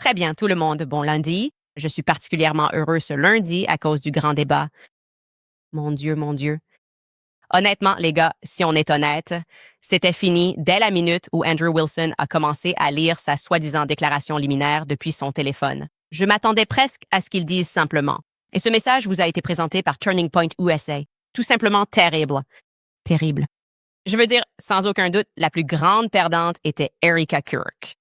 Très bien, tout le monde. Bon lundi. Je suis particulièrement heureux ce lundi à cause du grand débat. Mon Dieu, mon Dieu. Honnêtement, les gars, si on est honnête, c'était fini dès la minute où Andrew Wilson a commencé à lire sa soi-disant déclaration liminaire depuis son téléphone. Je m'attendais presque à ce qu'il dise simplement. Et ce message vous a été présenté par Turning Point USA. Tout simplement terrible. Terrible. Je veux dire, sans aucun doute, la plus grande perdante était Erika Kirk.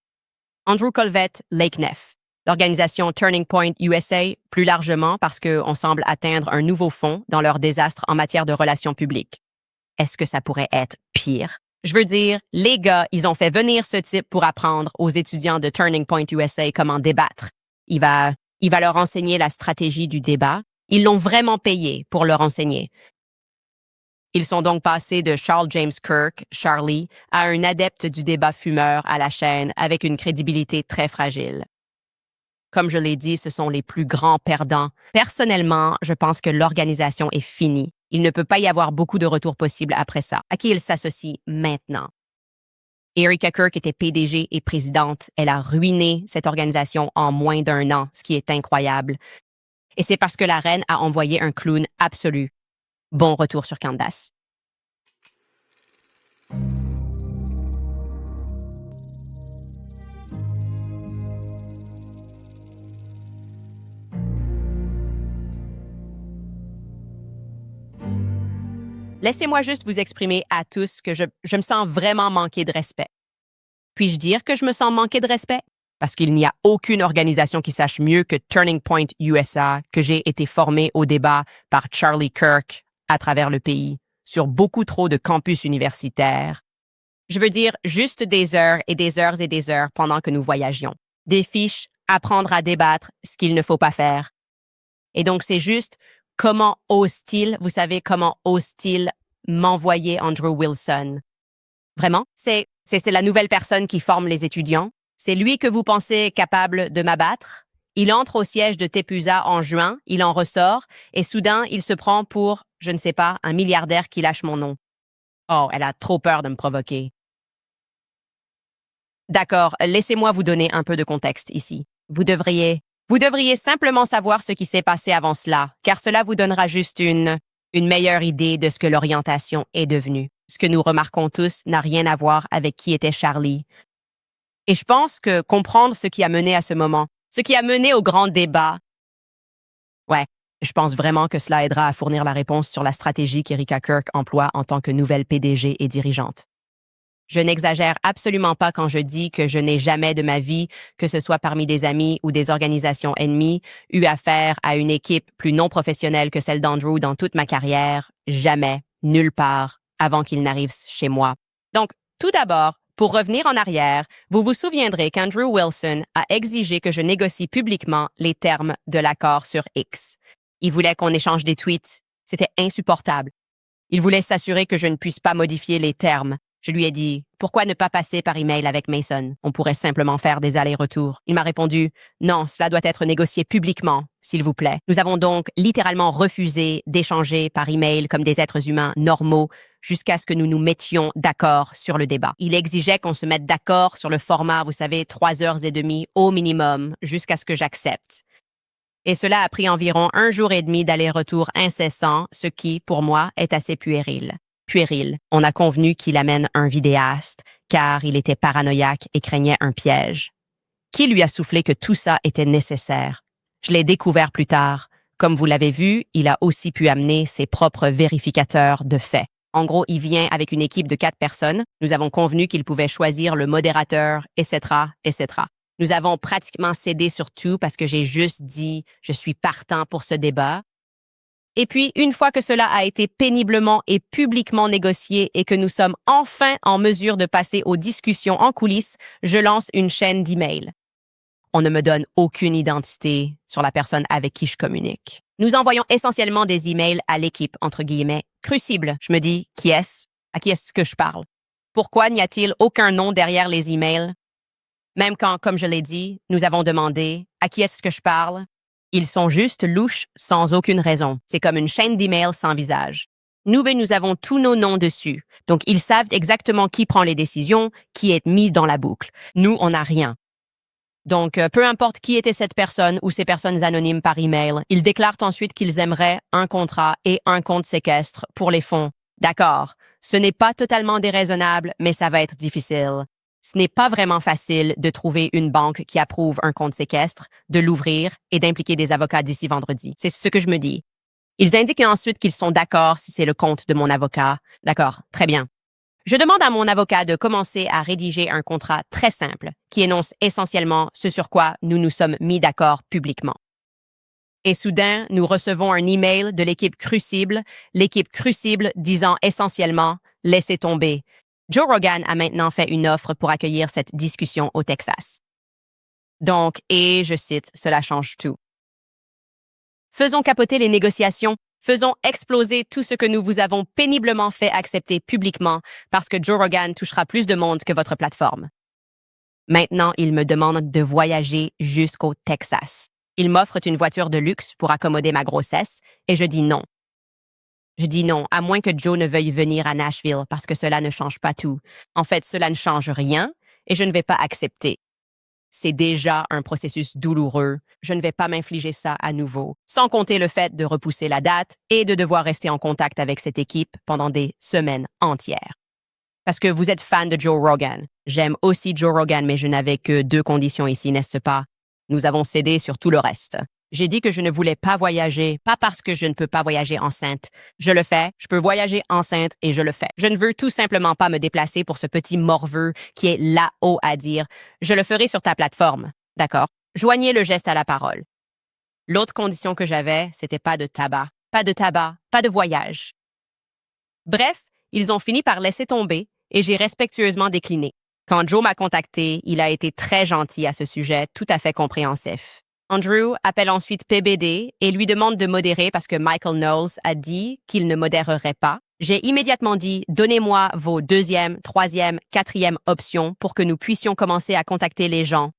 Andrew Colvett, Lake Neff. L'organisation Turning Point USA, plus largement parce qu'on semble atteindre un nouveau fond dans leur désastre en matière de relations publiques. Est-ce que ça pourrait être pire? Je veux dire, les gars, ils ont fait venir ce type pour apprendre aux étudiants de Turning Point USA comment débattre. Il va leur enseigner la stratégie du débat. Ils l'ont vraiment payé pour leur enseigner. Ils sont donc passés de Charles James Kirk, Charlie, à un adepte du débat fumeur à la chaîne avec une crédibilité très fragile. Comme je l'ai dit, ce sont les plus grands perdants. Personnellement, je pense que l'organisation est finie. Il ne peut pas y avoir beaucoup de retours possibles après ça. À qui il s'associe maintenant? Erika Kirk était PDG et présidente. Elle a ruiné cette organisation en moins d'un an, ce qui est incroyable. Et c'est parce que la reine a envoyé un clown absolu. Bon retour sur Candace. Laissez-moi juste vous exprimer à tous que je me sens vraiment manquer de respect. Puis-je dire que je me sens manquer de respect? Parce qu'il n'y a aucune organisation qui sache mieux que Turning Point USA que j'ai été formé au débat par Charlie Kirk à travers le pays, sur beaucoup trop de campus universitaires. Je veux dire juste des heures et des heures et des heures pendant que nous voyagions. Des fiches, apprendre à débattre, ce qu'il ne faut pas faire. Et donc c'est juste comment ose-t-il, vous savez, comment ose-t-il m'envoyer Andrew Wilson? Vraiment? C'est la nouvelle personne qui forme les étudiants? C'est lui que vous pensez capable de m'abattre? Il entre au siège de Tepusa en juin, il en ressort, et soudain, il se prend pour, je ne sais pas, un milliardaire qui lâche mon nom. Oh, elle a trop peur de me provoquer. D'accord, laissez-moi vous donner un peu de contexte ici. Vous devriez simplement savoir ce qui s'est passé avant cela, car cela vous donnera juste une meilleure idée de ce que l'orientation est devenue. Ce que nous remarquons tous n'a rien à voir avec qui était Charlie. Et je pense que comprendre ce qui a mené à ce moment, ce qui a mené au grand débat, ouais, je pense vraiment que cela aidera à fournir la réponse sur la stratégie qu'Erika Kirk emploie en tant que nouvelle PDG et dirigeante. Je n'exagère absolument pas quand je dis que je n'ai jamais de ma vie, que ce soit parmi des amis ou des organisations ennemies, eu affaire à une équipe plus non professionnelle que celle d'Andrew dans toute ma carrière. Jamais, nulle part, avant qu'il n'arrive chez moi. Donc, tout d'abord, pour revenir en arrière, vous vous souviendrez qu'Andrew Wilson a exigé que je négocie publiquement les termes de l'accord sur X. Il voulait qu'on échange des tweets. C'était insupportable. Il voulait s'assurer que je ne puisse pas modifier les termes. Je lui ai dit, pourquoi ne pas passer par email avec Mason? On pourrait simplement faire des allers-retours. Il m'a répondu, non, cela doit être négocié publiquement, s'il vous plaît. Nous avons donc littéralement refusé d'échanger par email comme des êtres humains normaux jusqu'à ce que nous nous mettions d'accord sur le débat. Il exigeait qu'on se mette d'accord sur le format, vous savez, 3 heures et demie au minimum, jusqu'à ce que j'accepte. Et cela a pris environ 1 jour et demi d'aller-retour incessant, ce qui, pour moi, est assez puéril. On a convenu qu'il amène un vidéaste, car il était paranoïaque et craignait un piège. Qui lui a soufflé que tout ça était nécessaire? Je l'ai découvert plus tard. Comme vous l'avez vu, il a aussi pu amener ses propres vérificateurs de faits. En gros, il vient avec une équipe de 4 personnes. Nous avons convenu qu'il pouvait choisir le modérateur, etc., etc. Nous avons pratiquement cédé sur tout parce que j'ai juste dit « je suis partant pour ce débat ». Et puis, une fois que cela a été péniblement et publiquement négocié et que nous sommes enfin en mesure de passer aux discussions en coulisses, je lance une chaîne d'emails. On ne me donne aucune identité sur la personne avec qui je communique. Nous envoyons essentiellement des emails à l'équipe, entre guillemets, crucible. Je me dis, qui est-ce? À qui est-ce que je parle? Pourquoi n'y a-t-il aucun nom derrière les emails? Même quand, comme je l'ai dit, nous avons demandé, à qui est-ce que je parle? Ils sont juste louches sans aucune raison. C'est comme une chaîne d'emails sans visage. Nous avons tous nos noms dessus. Donc, ils savent exactement qui prend les décisions, qui est mis dans la boucle. Nous, on n'a rien. Donc, peu importe qui était cette personne ou ces personnes anonymes par email, ils déclarent ensuite qu'ils aimeraient un contrat et un compte séquestre pour les fonds. D'accord, ce n'est pas totalement déraisonnable, mais ça va être difficile. Ce n'est pas vraiment facile de trouver une banque qui approuve un compte séquestre, de l'ouvrir et d'impliquer des avocats d'ici vendredi. C'est ce que je me dis. Ils indiquent ensuite qu'ils sont d'accord si c'est le compte de mon avocat. D'accord, très bien. Je demande à mon avocat de commencer à rédiger un contrat très simple qui énonce essentiellement ce sur quoi nous nous sommes mis d'accord publiquement. Et soudain, nous recevons un email de l'équipe Crucible disant essentiellement « Laissez tomber ». Joe Rogan a maintenant fait une offre pour accueillir cette discussion au Texas. Donc, et je cite, cela change tout. Faisons capoter les négociations. Faisons exploser tout ce que nous vous avons péniblement fait accepter publiquement parce que Joe Rogan touchera plus de monde que votre plateforme. Maintenant, il me demande de voyager jusqu'au Texas. Il m'offre une voiture de luxe pour accommoder ma grossesse et je dis non. Je dis non, à moins que Joe ne veuille venir à Nashville parce que cela ne change pas tout. En fait, cela ne change rien et je ne vais pas accepter. C'est déjà un processus douloureux. Je ne vais pas m'infliger ça à nouveau. Sans compter le fait de repousser la date et de devoir rester en contact avec cette équipe pendant des semaines entières. Parce que vous êtes fan de Joe Rogan. J'aime aussi Joe Rogan, mais je n'avais que 2 conditions ici, n'est-ce pas? Nous avons cédé sur tout le reste. J'ai dit que je ne voulais pas voyager, pas parce que je ne peux pas voyager enceinte. Je le fais, je peux voyager enceinte et je le fais. Je ne veux tout simplement pas me déplacer pour ce petit morveux qui est là-haut à dire « Je le ferai sur ta plateforme ». D'accord? Joignez le geste à la parole. L'autre condition que j'avais, c'était pas de tabac, pas de voyage. Bref, ils ont fini par laisser tomber et j'ai respectueusement décliné. Quand Joe m'a contacté, il a été très gentil à ce sujet, tout à fait compréhensif. Andrew appelle ensuite PBD et lui demande de modérer parce que Michael Knowles a dit qu'il ne modérerait pas. J'ai immédiatement dit « Donnez-moi vos 2e, 3e, 4e options pour que nous puissions commencer à contacter les gens. »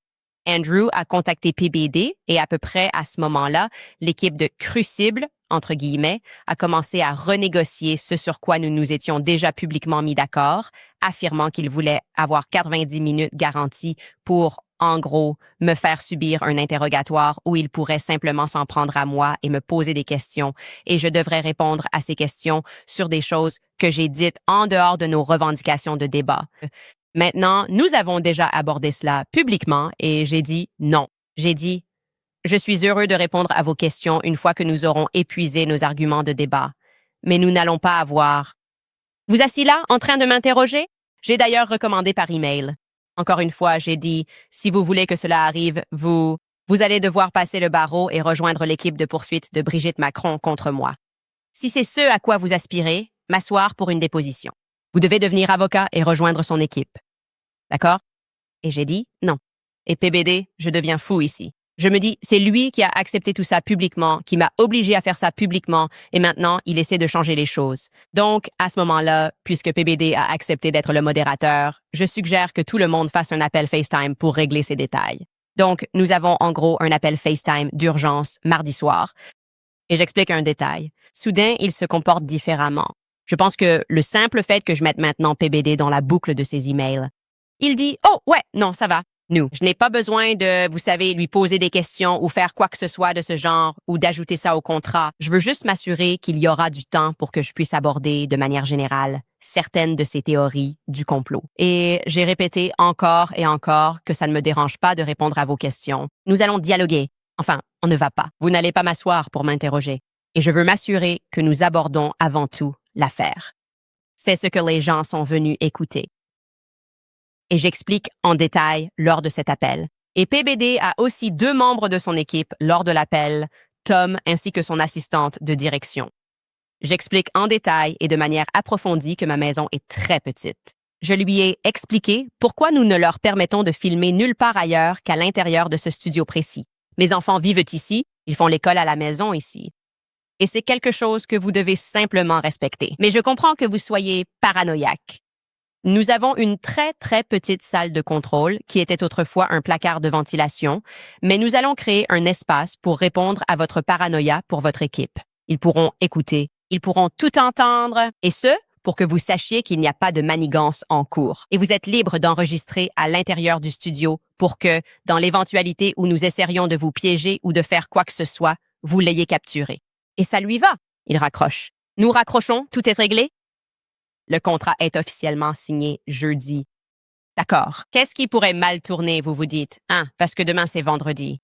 Andrew a contacté PBD et à peu près à ce moment-là, l'équipe de Crucible, entre guillemets, a commencé à renégocier ce sur quoi nous nous étions déjà publiquement mis d'accord, affirmant qu'ils voulaient avoir 90 minutes garanties pour, en gros, me faire subir un interrogatoire où ils pourraient simplement s'en prendre à moi et me poser des questions, et je devrais répondre à ces questions sur des choses que j'ai dites en dehors de nos revendications de débat. Maintenant, nous avons déjà abordé cela publiquement et j'ai dit non. J'ai dit « Je suis heureux de répondre à vos questions une fois que nous aurons épuisé nos arguments de débat. Mais nous n'allons pas avoir… » Vous assis là, en train de m'interroger? J'ai d'ailleurs recommandé par email. Encore une fois, j'ai dit « Si vous voulez que cela arrive, vous allez devoir passer le barreau et rejoindre l'équipe de poursuite de Brigitte Macron contre moi. Si c'est ce à quoi vous aspirez, m'asseoir pour une déposition. Vous devez devenir avocat et rejoindre son équipe. D'accord? Et j'ai dit non. Et PBD, je deviens fou ici. Je me dis, c'est lui qui a accepté tout ça publiquement, qui m'a obligé à faire ça publiquement, et maintenant, il essaie de changer les choses. Donc, à ce moment-là, puisque PBD a accepté d'être le modérateur, je suggère que tout le monde fasse un appel FaceTime pour régler ces détails. Donc, nous avons en gros un appel FaceTime d'urgence mardi soir. Et j'explique un détail. Soudain, il se comporte différemment. Je pense que le simple fait que je mette maintenant PBD dans la boucle de ses emails, il dit « Oh, ouais, non, ça va. » Nous. Je n'ai pas besoin de, vous savez, lui poser des questions ou faire quoi que ce soit de ce genre ou d'ajouter ça au contrat. Je veux juste m'assurer qu'il y aura du temps pour que je puisse aborder de manière générale certaines de ces théories du complot. Et j'ai répété encore et encore que ça ne me dérange pas de répondre à vos questions. Nous allons dialoguer. Enfin, on ne va pas. Vous n'allez pas m'asseoir pour m'interroger. Et je veux m'assurer que nous abordons avant tout l'affaire. C'est ce que les gens sont venus écouter. Et j'explique en détail lors de cet appel. Et PBD a aussi 2 membres de son équipe lors de l'appel, Tom ainsi que son assistante de direction. J'explique en détail et de manière approfondie que ma maison est très petite. Je lui ai expliqué pourquoi nous ne leur permettons de filmer nulle part ailleurs qu'à l'intérieur de ce studio précis. Mes enfants vivent ici, ils font l'école à la maison ici. Et c'est quelque chose que vous devez simplement respecter. Mais je comprends que vous soyez paranoïaque. Nous avons une très, très petite salle de contrôle qui était autrefois un placard de ventilation, mais nous allons créer un espace pour répondre à votre paranoïa pour votre équipe. Ils pourront écouter, ils pourront tout entendre, et ce, pour que vous sachiez qu'il n'y a pas de manigance en cours. Et vous êtes libre d'enregistrer à l'intérieur du studio pour que, dans l'éventualité où nous essaierions de vous piéger ou de faire quoi que ce soit, vous l'ayez capturé. Et ça lui va, il raccroche. Nous raccrochons, tout est réglé? Le contrat est officiellement signé jeudi. D'accord. Qu'est-ce qui pourrait mal tourner, vous vous dites? Parce que demain c'est vendredi.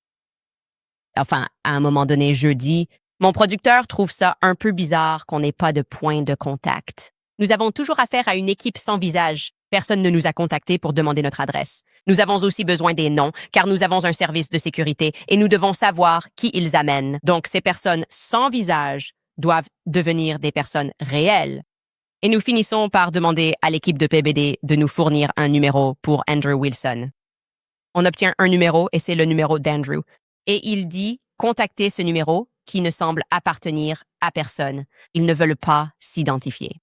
Enfin, à un moment donné, jeudi, mon producteur trouve ça un peu bizarre qu'on n'ait pas de point de contact. Nous avons toujours affaire à une équipe sans visage. Personne ne nous a contactés pour demander notre adresse. Nous avons aussi besoin des noms, car nous avons un service de sécurité et nous devons savoir qui ils amènent. Donc, ces personnes sans visage doivent devenir des personnes réelles. Et nous finissons par demander à l'équipe de PBD de nous fournir un numéro pour Andrew Wilson. On obtient un numéro et c'est le numéro d'Andrew. Et il dit contacter ce numéro qui ne semble appartenir à personne. Ils ne veulent pas s'identifier.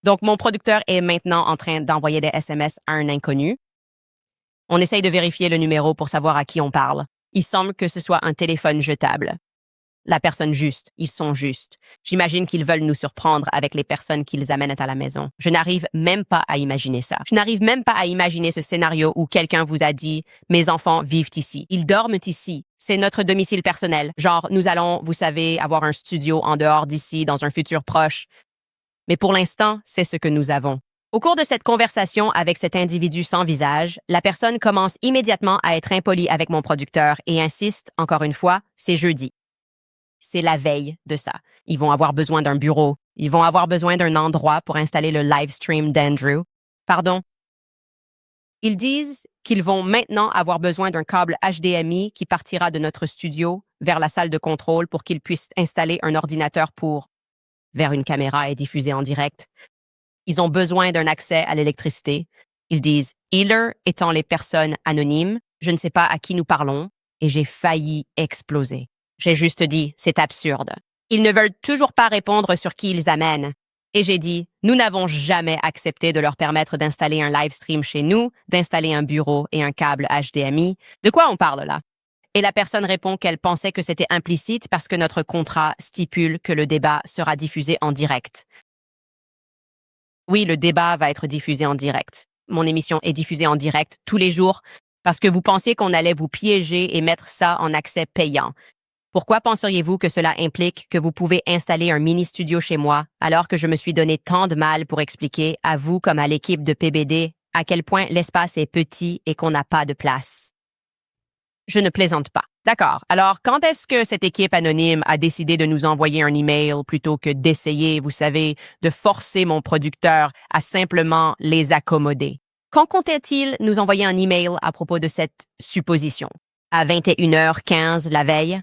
Donc, mon producteur est maintenant en train d'envoyer des SMS à un inconnu. On essaye de vérifier le numéro pour savoir à qui on parle. Il semble que ce soit un téléphone jetable. La personne juste, ils sont justes. J'imagine qu'ils veulent nous surprendre avec les personnes qu'ils amènent à la maison. Je n'arrive même pas à imaginer ça. Je n'arrive même pas à imaginer ce scénario où quelqu'un vous a dit « Mes enfants vivent ici. Ils dorment ici. C'est notre domicile personnel. Genre, nous allons, vous savez, avoir un studio en dehors d'ici dans un futur proche. » Mais pour l'instant, c'est ce que nous avons. Au cours de cette conversation avec cet individu sans visage, la personne commence immédiatement à être impolie avec mon producteur et insiste, encore une fois, c'est jeudi. C'est la veille de ça. Ils vont avoir besoin d'un bureau. Ils vont avoir besoin d'un endroit pour installer le live stream d'Andrew. Pardon. Ils disent qu'ils vont maintenant avoir besoin d'un câble HDMI qui partira de notre studio vers la salle de contrôle pour qu'ils puissent installer un ordinateur vers une caméra et diffuser en direct. Ils ont besoin d'un accès à l'électricité. Ils disent « Healer étant les personnes anonymes, je ne sais pas à qui nous parlons, et j'ai failli exploser. » J'ai juste dit, c'est absurde. Ils ne veulent toujours pas répondre sur qui ils amènent. Et j'ai dit, nous n'avons jamais accepté de leur permettre d'installer un live stream chez nous, d'installer un bureau et un câble HDMI. De quoi on parle là? Et la personne répond qu'elle pensait que c'était implicite parce que notre contrat stipule que le débat sera diffusé en direct. Oui, le débat va être diffusé en direct. Mon émission est diffusée en direct tous les jours parce que vous pensiez qu'on allait vous piéger et mettre ça en accès payant. Pourquoi penseriez-vous que cela implique que vous pouvez installer un mini-studio chez moi alors que je me suis donné tant de mal pour expliquer à vous comme à l'équipe de PBD à quel point l'espace est petit et qu'on n'a pas de place? Je ne plaisante pas. D'accord. Alors, quand est-ce que cette équipe anonyme a décidé de nous envoyer un email plutôt que d'essayer, vous savez, de forcer mon producteur à simplement les accommoder? Quand comptait-il nous envoyer un email à propos de cette supposition? À 21h15 la veille?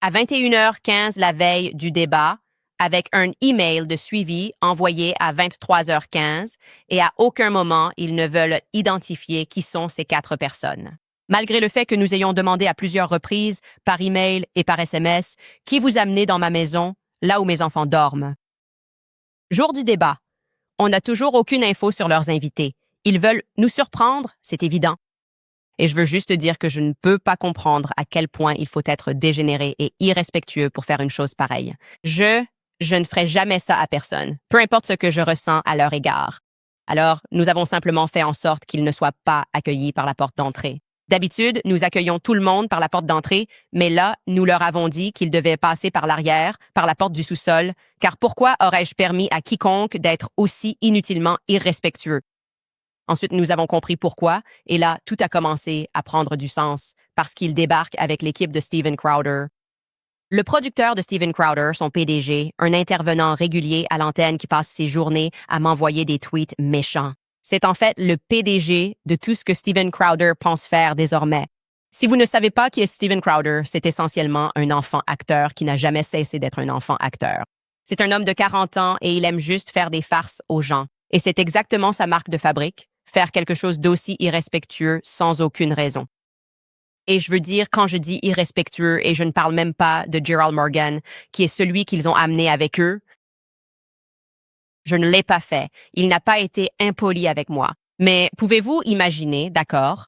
À 21h15 la veille du débat, avec un email de suivi envoyé à 23h15 et à aucun moment ils ne veulent identifier qui sont ces 4 personnes. Malgré le fait que nous ayons demandé à plusieurs reprises, par email et par SMS, qui vous amenez dans ma maison, là où mes enfants dorment. Jour du débat, on n'a toujours aucune info sur leurs invités. Ils veulent nous surprendre, c'est évident. Et je veux juste dire que je ne peux pas comprendre à quel point il faut être dégénéré et irrespectueux pour faire une chose pareille. Je ne ferai jamais ça à personne, peu importe ce que je ressens à leur égard. Alors, nous avons simplement fait en sorte qu'ils ne soient pas accueillis par la porte d'entrée. D'habitude, nous accueillons tout le monde par la porte d'entrée, mais là, nous leur avons dit qu'ils devaient passer par l'arrière, par la porte du sous-sol, car pourquoi aurais-je permis à quiconque d'être aussi inutilement irrespectueux? Ensuite, nous avons compris pourquoi, et là, tout a commencé à prendre du sens, parce qu'il débarque avec l'équipe de Steven Crowder. Le producteur de Steven Crowder, son PDG, un intervenant régulier à l'antenne qui passe ses journées à m'envoyer des tweets méchants. C'est en fait le PDG de tout ce que Steven Crowder pense faire désormais. Si vous ne savez pas qui est Steven Crowder, c'est essentiellement un enfant acteur qui n'a jamais cessé d'être un enfant acteur. C'est un homme de 40 ans et il aime juste faire des farces aux gens. Et c'est exactement sa marque de fabrique, faire quelque chose d'aussi irrespectueux sans aucune raison. Et je veux dire, quand je dis irrespectueux, et je ne parle même pas de Gerald Morgan, qui est celui qu'ils ont amené avec eux, je ne l'ai pas fait. Il n'a pas été impoli avec moi. Mais pouvez-vous imaginer, d'accord,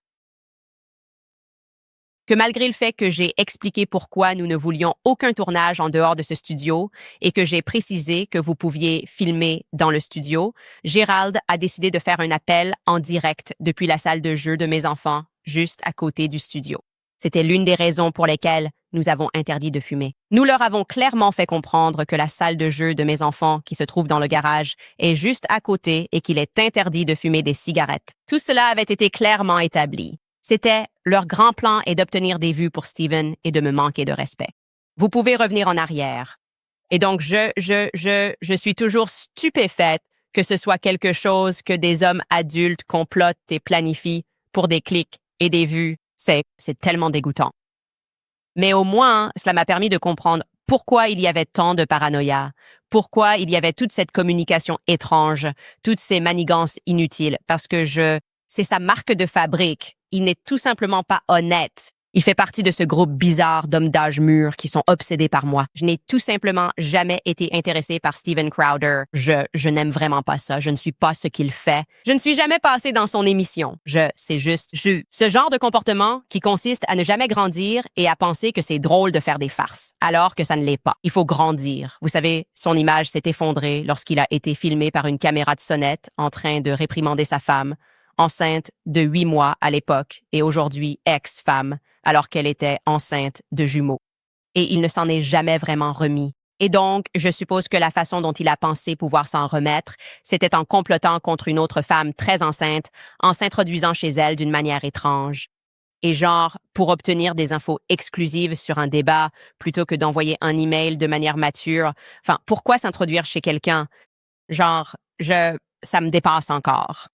que malgré le fait que j'ai expliqué pourquoi nous ne voulions aucun tournage en dehors de ce studio et que j'ai précisé que vous pouviez filmer dans le studio, Gérald a décidé de faire un appel en direct depuis la salle de jeu de mes enfants, juste à côté du studio. C'était l'une des raisons pour lesquelles nous avons interdit de fumer. Nous leur avons clairement fait comprendre que la salle de jeu de mes enfants, qui se trouve dans le garage, est juste à côté et qu'il est interdit de fumer des cigarettes. Tout cela avait été clairement établi. C'était leur grand plan est d'obtenir des vues pour Steven et de me manquer de respect. Vous pouvez revenir en arrière. Et donc, je suis toujours stupéfaite que ce soit quelque chose que des hommes adultes complotent et planifient pour des clics et des vues. C'est tellement dégoûtant. Mais au moins, cela m'a permis de comprendre pourquoi il y avait tant de paranoïa, pourquoi il y avait toute cette communication étrange, toutes ces manigances inutiles, parce que c'est sa marque de fabrique. Il n'est tout simplement pas honnête. Il fait partie de ce groupe bizarre d'hommes d'âge mûr qui sont obsédés par moi. Je n'ai tout simplement jamais été intéressée par Steven Crowder. Je n'aime vraiment pas ça. Je ne suis pas ce qu'il fait. Je ne suis jamais passée dans son émission. C'est juste ce genre de comportement qui consiste à ne jamais grandir et à penser que c'est drôle de faire des farces, alors que ça ne l'est pas. Il faut grandir. Vous savez, son image s'est effondrée lorsqu'il a été filmé par une caméra de sonnette en train de réprimander sa femme, enceinte de 8 mois à l'époque et aujourd'hui ex-femme, alors qu'elle était enceinte de jumeaux. Et il ne s'en est jamais vraiment remis. Et donc, je suppose que la façon dont il a pensé pouvoir s'en remettre, c'était en complotant contre une autre femme très enceinte, en s'introduisant chez elle d'une manière étrange. Et genre, pour obtenir des infos exclusives sur un débat, plutôt que d'envoyer un email de manière mature. Enfin, pourquoi s'introduire chez quelqu'un? Genre, ça me dépasse encore.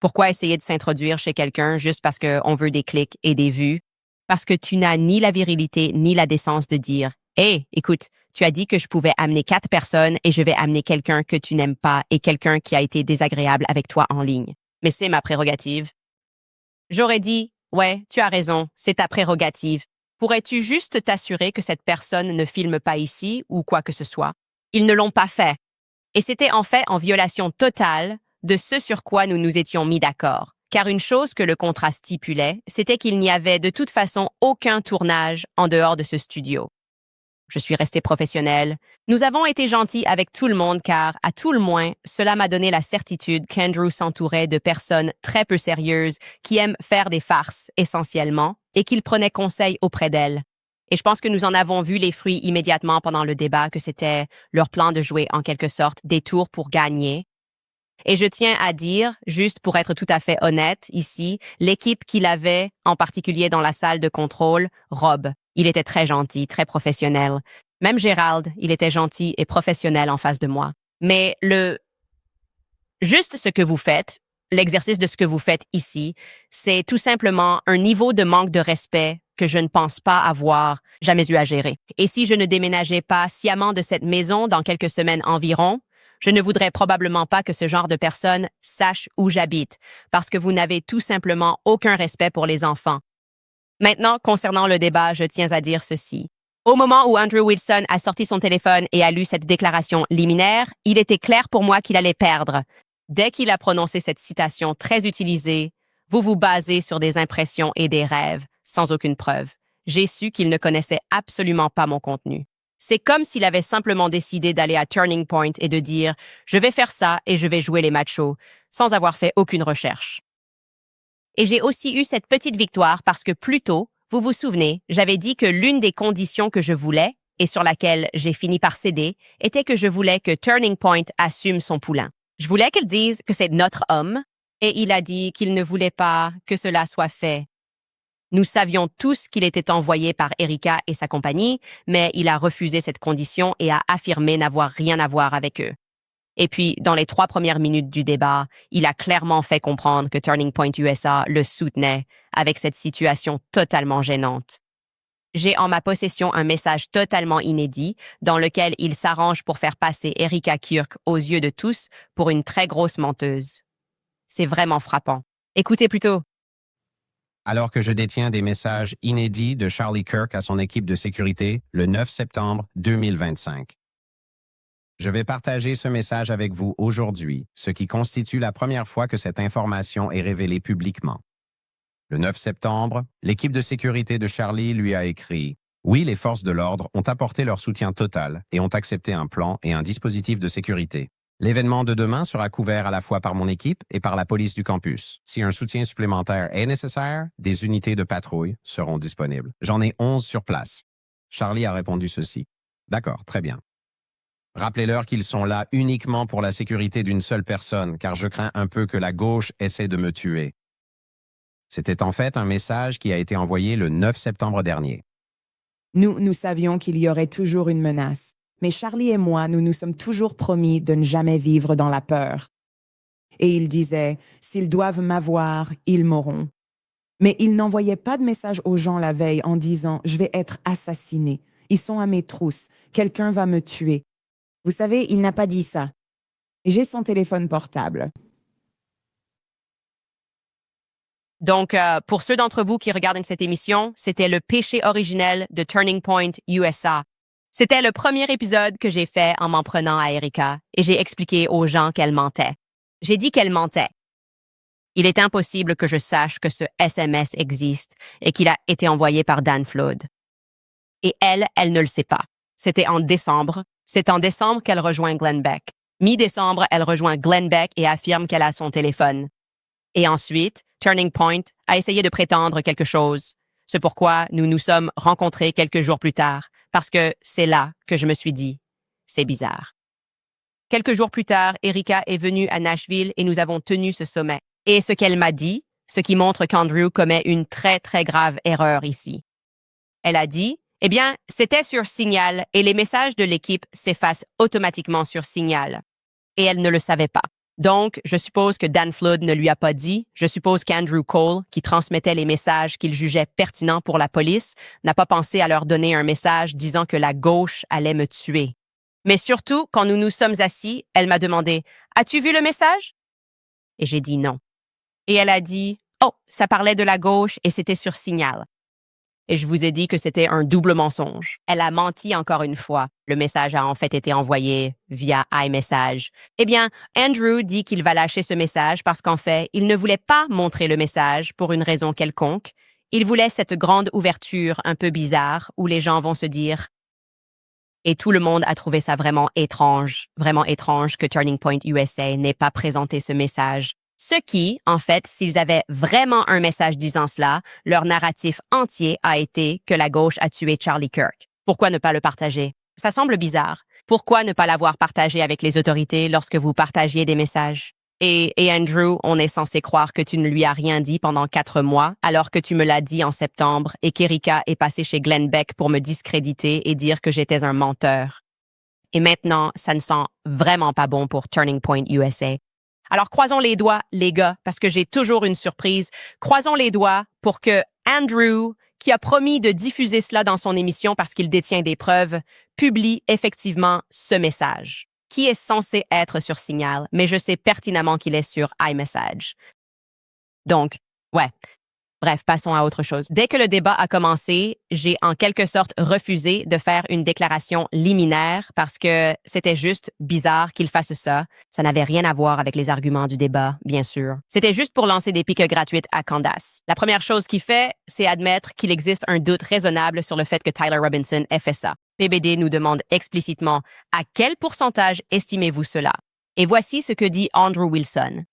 Pourquoi essayer de s'introduire chez quelqu'un juste parce qu'on veut des clics et des vues? Parce que tu n'as ni la virilité ni la décence de dire « Hey, écoute, tu as dit que je pouvais amener 4 personnes et je vais amener quelqu'un que tu n'aimes pas et quelqu'un qui a été désagréable avec toi en ligne. Mais c'est ma prérogative. » J'aurais dit « Ouais, tu as raison, c'est ta prérogative. Pourrais-tu juste t'assurer que cette personne ne filme pas ici ou quoi que ce soit? » Ils ne l'ont pas fait. Et c'était en fait en violation totale de ce sur quoi nous nous étions mis d'accord. Car une chose que le contrat stipulait, c'était qu'il n'y avait de toute façon aucun tournage en dehors de ce studio. Je suis restée professionnelle. Nous avons été gentils avec tout le monde car, à tout le moins, cela m'a donné la certitude qu'Andrew s'entourait de personnes très peu sérieuses qui aiment faire des farces, essentiellement, et qu'il prenait conseil auprès d'elles. Et je pense que nous en avons vu les fruits immédiatement pendant le débat, que c'était leur plan de jouer en quelque sorte des tours pour gagner. Et je tiens à dire, juste pour être tout à fait honnête ici, l'équipe qu'il avait, en particulier dans la salle de contrôle, Rob, il était très gentil, très professionnel. Même Gérald, il était gentil et professionnel en face de moi. Mais juste ce que vous faites, l'exercice de ce que vous faites ici, c'est tout simplement un niveau de manque de respect que je ne pense pas avoir jamais eu à gérer. Et si je ne déménageais pas sciemment de cette maison dans quelques semaines environ, je ne voudrais probablement pas que ce genre de personnes sache où j'habite, parce que vous n'avez tout simplement aucun respect pour les enfants. Maintenant, concernant le débat, je tiens à dire ceci. Au moment où Andrew Wilson a sorti son téléphone et a lu cette déclaration liminaire, il était clair pour moi qu'il allait perdre. Dès qu'il a prononcé cette citation très utilisée, « Vous vous basez sur des impressions et des rêves, sans aucune preuve », j'ai su qu'il ne connaissait absolument pas mon contenu. C'est comme s'il avait simplement décidé d'aller à Turning Point et de dire « Je vais faire ça et je vais jouer les machos », sans avoir fait aucune recherche. Et j'ai aussi eu cette petite victoire parce que plus tôt, vous vous souvenez, j'avais dit que l'une des conditions que je voulais, et sur laquelle j'ai fini par céder, était que je voulais que Turning Point assume son poulain. Je voulais qu'elle dise que c'est notre homme, et il a dit qu'il ne voulait pas que cela soit fait. Nous savions tous qu'il était envoyé par Erika et sa compagnie, mais il a refusé cette condition et a affirmé n'avoir rien à voir avec eux. Et puis, dans les 3 premières minutes du débat, il a clairement fait comprendre que Turning Point USA le soutenait avec cette situation totalement gênante. J'ai en ma possession un message totalement inédit dans lequel il s'arrange pour faire passer Erika Kirk aux yeux de tous pour une très grosse menteuse. C'est vraiment frappant. Écoutez plutôt. Alors que je détiens des messages inédits de Charlie Kirk à son équipe de sécurité le 9 septembre 2025. Je vais partager ce message avec vous aujourd'hui, ce qui constitue la première fois que cette information est révélée publiquement. Le 9 septembre, l'équipe de sécurité de Charlie lui a écrit « Oui, les forces de l'ordre ont apporté leur soutien total et ont accepté un plan et un dispositif de sécurité. L'événement de demain sera couvert à la fois par mon équipe et par la police du campus. Si un soutien supplémentaire est nécessaire, des unités de patrouille seront disponibles. J'en ai 11 sur place. » Charlie a répondu ceci. « D'accord, très bien. Rappelez-leur qu'ils sont là uniquement pour la sécurité d'une seule personne, car je crains un peu que la gauche essaie de me tuer. » C'était en fait un message qui a été envoyé le 9 septembre dernier. Nous savions qu'il y aurait toujours une menace, mais Charlie et moi, nous nous sommes toujours promis de ne jamais vivre dans la peur. Et il disait, s'ils doivent m'avoir, ils m'auront. Mais il n'envoyait pas de message aux gens la veille en disant, je vais être assassiné. Ils sont à mes trousses. Quelqu'un va me tuer. Vous savez, il n'a pas dit ça. Et j'ai son téléphone portable. Donc, pour ceux d'entre vous qui regardent cette émission, c'était le péché originel de Turning Point USA. C'était le premier épisode que j'ai fait en m'en prenant à Erika et j'ai expliqué aux gens qu'elle mentait. J'ai dit qu'elle mentait. Il est impossible que je sache que ce SMS existe et qu'il a été envoyé par Dan Flood. Et elle ne le sait pas. C'était en décembre. C'est en décembre qu'elle rejoint Glenn Beck. Mi-décembre, elle rejoint Glenn Beck et affirme qu'elle a son téléphone. Et ensuite, Turning Point a essayé de prétendre quelque chose. C'est pourquoi nous nous sommes rencontrés quelques jours plus tard, parce que c'est là que je me suis dit, c'est bizarre. Quelques jours plus tard, Erika est venue à Nashville et nous avons tenu ce sommet. Et ce qu'elle m'a dit, ce qui montre qu'Andrew commet une très, très grave erreur ici. Elle a dit, eh bien, c'était sur Signal et les messages de l'équipe s'effacent automatiquement sur Signal. Et elle ne le savait pas. Donc, je suppose que Dan Flood ne lui a pas dit. Je suppose qu'Andrew Cole, qui transmettait les messages qu'il jugeait pertinents pour la police, n'a pas pensé à leur donner un message disant que la gauche allait me tuer. Mais surtout, quand nous nous sommes assis, elle m'a demandé « As-tu vu le message ?» Et j'ai dit non. Et elle a dit « Oh, ça parlait de la gauche et c'était sur Signal. » Et je vous ai dit que c'était un double mensonge. Elle a menti encore une fois. Le message a en fait été envoyé via iMessage. Eh bien, Andrew dit qu'il va lâcher ce message parce qu'en fait, il ne voulait pas montrer le message pour une raison quelconque. Il voulait cette grande ouverture un peu bizarre où les gens vont se dire « Et tout le monde a trouvé ça vraiment étrange que Turning Point USA n'ait pas présenté ce message. » Ce qui, en fait, s'ils avaient vraiment un message disant cela, leur narratif entier a été que la gauche a tué Charlie Kirk. Pourquoi ne pas le partager? Ça semble bizarre. Pourquoi ne pas l'avoir partagé avec les autorités lorsque vous partagiez des messages? Et Andrew, on est censé croire que tu ne lui as rien dit pendant 4 mois, alors que tu me l'as dit en septembre et qu'Erika est passée chez Glenn Beck pour me discréditer et dire que j'étais un menteur. Et maintenant, ça ne sent vraiment pas bon pour Turning Point USA. Alors, croisons les doigts, les gars, parce que j'ai toujours une surprise. Croisons les doigts pour que Andrew, qui a promis de diffuser cela dans son émission parce qu'il détient des preuves, publie effectivement ce message, qui est censé être sur Signal, mais je sais pertinemment qu'il est sur iMessage. Donc, ouais. Bref, passons à autre chose. Dès que le débat a commencé, j'ai en quelque sorte refusé de faire une déclaration liminaire parce que c'était juste bizarre qu'il fasse ça. Ça n'avait rien à voir avec les arguments du débat, bien sûr. C'était juste pour lancer des piques gratuites à Candace. La première chose qu'il fait, c'est admettre qu'il existe un doute raisonnable sur le fait que Tyler Robinson ait fait ça. PBD nous demande explicitement « À quel pourcentage estimez-vous cela? » Et voici ce que dit Andrew Wilson.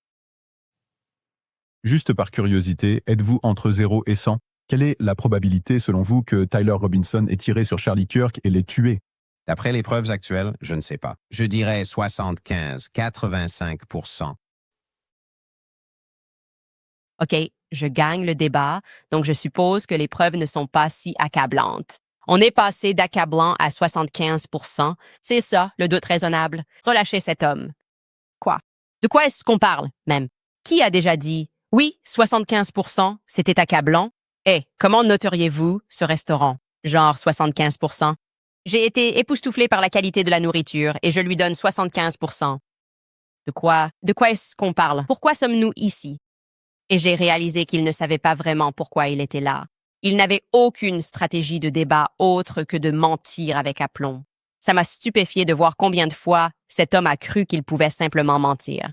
Juste par curiosité, êtes-vous entre 0 et 100? Quelle est la probabilité, selon vous, que Tyler Robinson ait tiré sur Charlie Kirk et l'ait tué? D'après les preuves actuelles, je ne sais pas. Je dirais 75-85%. OK, je gagne le débat, donc je suppose que les preuves ne sont pas si accablantes. On est passé d'accablant à 75%. C'est ça, le doute raisonnable. Relâchez cet homme. Quoi? De quoi est-ce qu'on parle, même? Qui a déjà dit « Oui, 75%, c'était accablant. » Eh, comment noteriez-vous ce restaurant? Genre 75%. J'ai été époustouflé par la qualité de la nourriture et je lui donne 75%. De quoi est-ce qu'on parle? Pourquoi sommes-nous ici? Et j'ai réalisé qu'il ne savait pas vraiment pourquoi il était là. Il n'avait aucune stratégie de débat autre que de mentir avec aplomb. Ça m'a stupéfié de voir combien de fois cet homme a cru qu'il pouvait simplement mentir.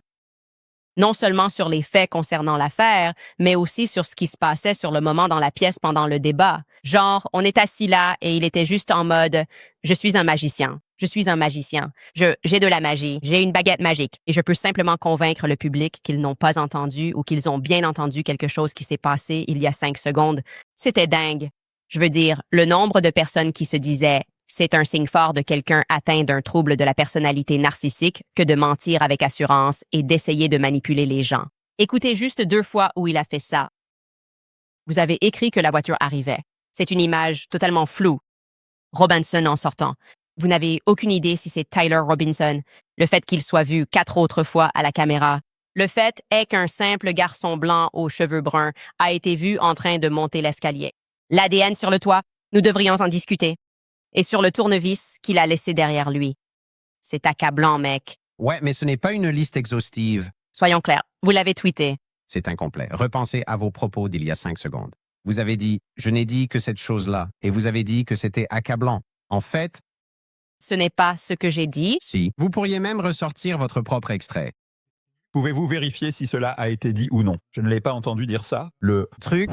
non seulement sur les faits concernant l'affaire, mais aussi sur ce qui se passait sur le moment dans la pièce pendant le débat. Genre, on est assis là et il était juste en mode « Je suis un magicien. Je suis un magicien. J'ai de la magie. J'ai une baguette magique. Et je peux simplement convaincre le public qu'ils n'ont pas entendu ou qu'ils ont bien entendu quelque chose qui s'est passé il y a 5 secondes. » C'était dingue. Je veux dire, le nombre de personnes qui se disaient « C'est un signe fort de quelqu'un atteint d'un trouble de la personnalité narcissique que de mentir avec assurance et d'essayer de manipuler les gens. » Écoutez juste 2 fois où il a fait ça. Vous avez écrit que la voiture arrivait. C'est une image totalement floue. Robinson en sortant. Vous n'avez aucune idée si c'est Tyler Robinson. Le fait qu'il soit vu 4 autres fois à la caméra. Le fait est qu'un simple garçon blanc aux cheveux bruns a été vu en train de monter l'escalier. L'ADN sur le toit, nous devrions en discuter. Et sur le tournevis qu'il a laissé derrière lui. C'est accablant, mec. Ouais, mais ce n'est pas une liste exhaustive. Soyons clairs, vous l'avez tweeté. C'est incomplet. Repensez à vos propos d'il y a 5 secondes. Vous avez dit « Je n'ai dit que cette chose-là » et vous avez dit que c'était accablant. En fait, Ce n'est pas ce que j'ai dit. si. Vous pourriez même ressortir votre propre extrait. Pouvez-vous vérifier si cela a été dit ou non? Je ne l'ai pas entendu dire ça. Le Truc,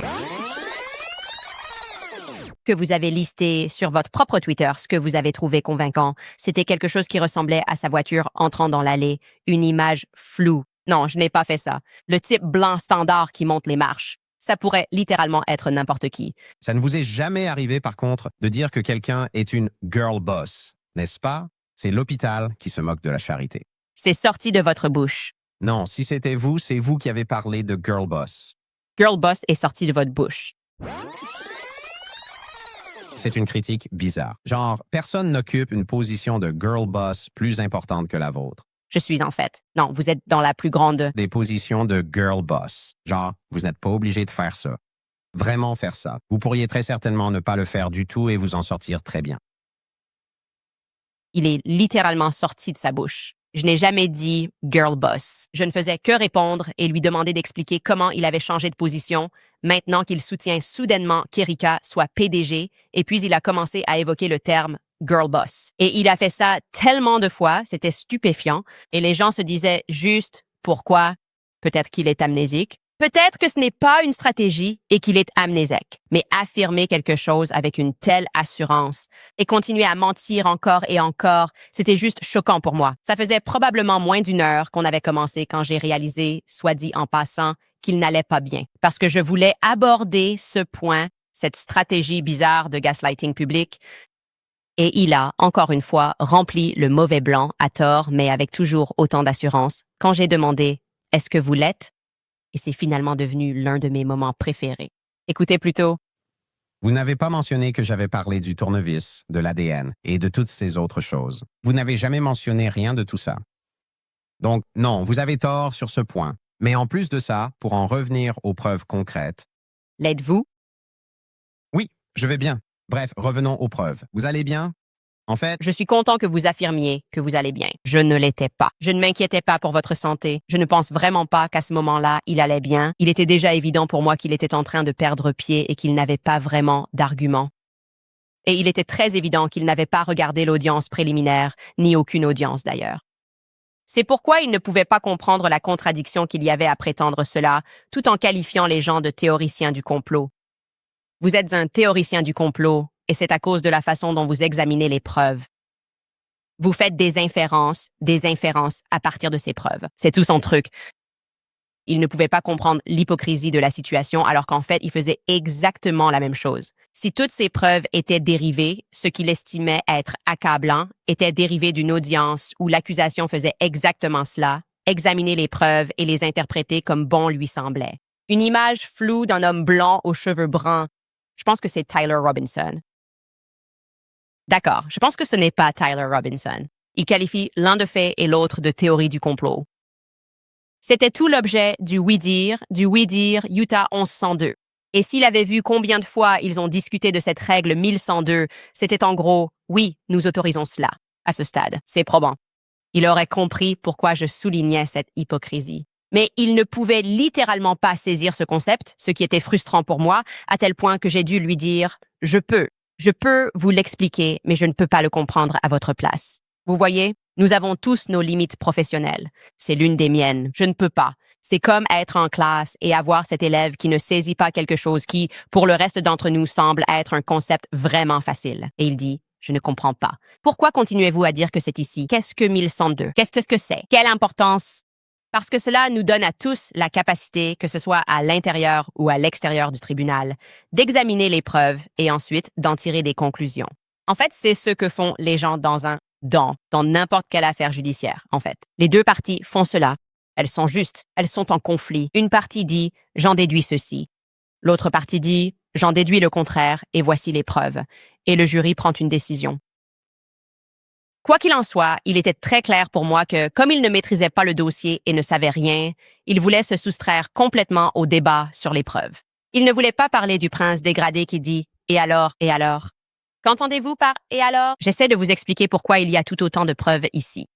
Que vous avez listé sur votre propre Twitter, ce que vous avez trouvé convaincant. C'était quelque chose qui ressemblait à sa voiture entrant dans l'allée. Une image floue. Non, je n'ai pas fait ça. Le type blanc standard qui monte les marches. Ça pourrait littéralement être n'importe qui. ça ne vous est jamais arrivé par contre de dire que quelqu'un est une girl boss, n'est-ce pas? C'est l'hôpital qui se moque de la charité. C'est sorti de votre bouche. Non, si c'était vous, c'est vous qui avez parlé de girl boss. Girl boss est sorti de votre bouche. C'est une critique bizarre. Genre, personne n'occupe une position de girl boss plus importante que la vôtre. Je suis en fait. Non, vous êtes dans la plus grande. Des positions de girl boss. Genre, vous n'êtes pas obligé de faire ça. Vraiment faire ça. Vous pourriez très certainement ne pas le faire du tout et vous en sortir très bien. Il est littéralement sorti de sa bouche. Je n'ai jamais dit girl boss. Je ne faisais que répondre et lui demander d'expliquer comment il avait changé de position maintenant qu'il soutient soudainement qu'Erika soit PDG et puis il a commencé à évoquer le terme girl boss. Et il a fait ça tellement de fois, c'était stupéfiant et les gens se disaient juste pourquoi? Peut-être qu'il est amnésique. Peut-être que ce n'est pas une stratégie et qu'il est amnésique, mais affirmer quelque chose avec une telle assurance et continuer à mentir encore et encore, c'était juste choquant pour moi. Ça faisait probablement moins d'1 heure qu'on avait commencé quand j'ai réalisé, soit dit en passant, qu'il n'allait pas bien. Parce que je voulais aborder ce point, cette stratégie bizarre de gaslighting public, et il a, encore une fois, rempli le mauvais blanc à tort, mais avec toujours autant d'assurance, quand j'ai demandé « Est-ce que vous l'êtes ?» Et c'est finalement devenu l'un de mes moments préférés. Écoutez plutôt. Vous n'avez pas mentionné que j'avais parlé du tournevis, de l'ADN et de toutes ces autres choses. Vous n'avez jamais mentionné rien de tout ça. Donc, non, vous avez tort sur ce point. Mais en plus de ça, pour en revenir aux preuves concrètes, L'êtes-vous? oui, je vais bien. Bref, revenons aux preuves. Vous allez bien? En fait, Je suis content que vous affirmiez que vous allez bien. Je ne l'étais pas. Je ne m'inquiétais pas pour votre santé. Je ne pense vraiment pas qu'à ce moment-là, il allait bien. Il était déjà évident pour moi qu'il était en train de perdre pied et qu'il n'avait pas vraiment d'arguments. Et il était très évident qu'il n'avait pas regardé l'audience préliminaire, ni aucune audience d'ailleurs. C'est pourquoi il ne pouvait pas comprendre la contradiction qu'il y avait à prétendre cela, tout en qualifiant les gens de théoriciens du complot. Vous êtes un théoricien du complot, et c'est à cause de la façon dont vous examinez les preuves. Vous faites des inférences à partir de ces preuves. C'est tout son truc. Il ne pouvait pas comprendre l'hypocrisie de la situation alors qu'en fait, il faisait exactement la même chose. Si toutes ces preuves étaient dérivées, ce qu'il estimait être accablant était dérivé d'une audience où l'accusation faisait exactement cela, examiner les preuves et les interpréter comme bon lui semblait. Une image floue d'un homme blanc aux cheveux bruns. Je pense que c'est Tyler Robinson. D'accord, je pense que ce n'est pas Tyler Robinson. Il qualifie l'un de fait et l'autre de théorie du complot. C'était tout l'objet du oui-dire Utah 1102. Et s'il avait vu combien de fois ils ont discuté de cette règle 1102, c'était en gros « oui, nous autorisons cela ». À ce stade, c'est probant. Il aurait compris pourquoi je soulignais cette hypocrisie. Mais il ne pouvait littéralement pas saisir ce concept, ce qui était frustrant pour moi, à tel point que j'ai dû lui dire « je peux vous l'expliquer, mais je ne peux pas le comprendre à votre place ». Vous voyez, nous avons tous nos limites professionnelles. C'est l'une des miennes. Je ne peux pas. C'est comme être en classe et avoir cet élève qui ne saisit pas quelque chose qui, pour le reste d'entre nous, semble être un concept vraiment facile. Et il dit, je ne comprends pas. Pourquoi continuez-vous à dire que c'est ici? Qu'est-ce que 1102? Qu'est-ce que c'est? Quelle importance? Parce que cela nous donne à tous la capacité, que ce soit à l'intérieur ou à l'extérieur du tribunal, d'examiner les preuves et ensuite d'en tirer des conclusions. En fait, c'est ce que font les gens dans n'importe quelle affaire judiciaire, en fait. Les deux parties font cela. Elles sont justes, elles sont en conflit. Une partie dit « j'en déduis ceci ». L'autre partie dit « j'en déduis le contraire et voici les preuves ». Et le jury prend une décision. Quoi qu'il en soit, il était très clair pour moi que, comme il ne maîtrisait pas le dossier et ne savait rien, il voulait se soustraire complètement au débat sur les preuves. Il ne voulait pas parler du prince dégradé qui dit « et alors, et alors ». Qu'entendez-vous par « et alors » J'essaie de vous expliquer pourquoi il y a tout autant de preuves ici.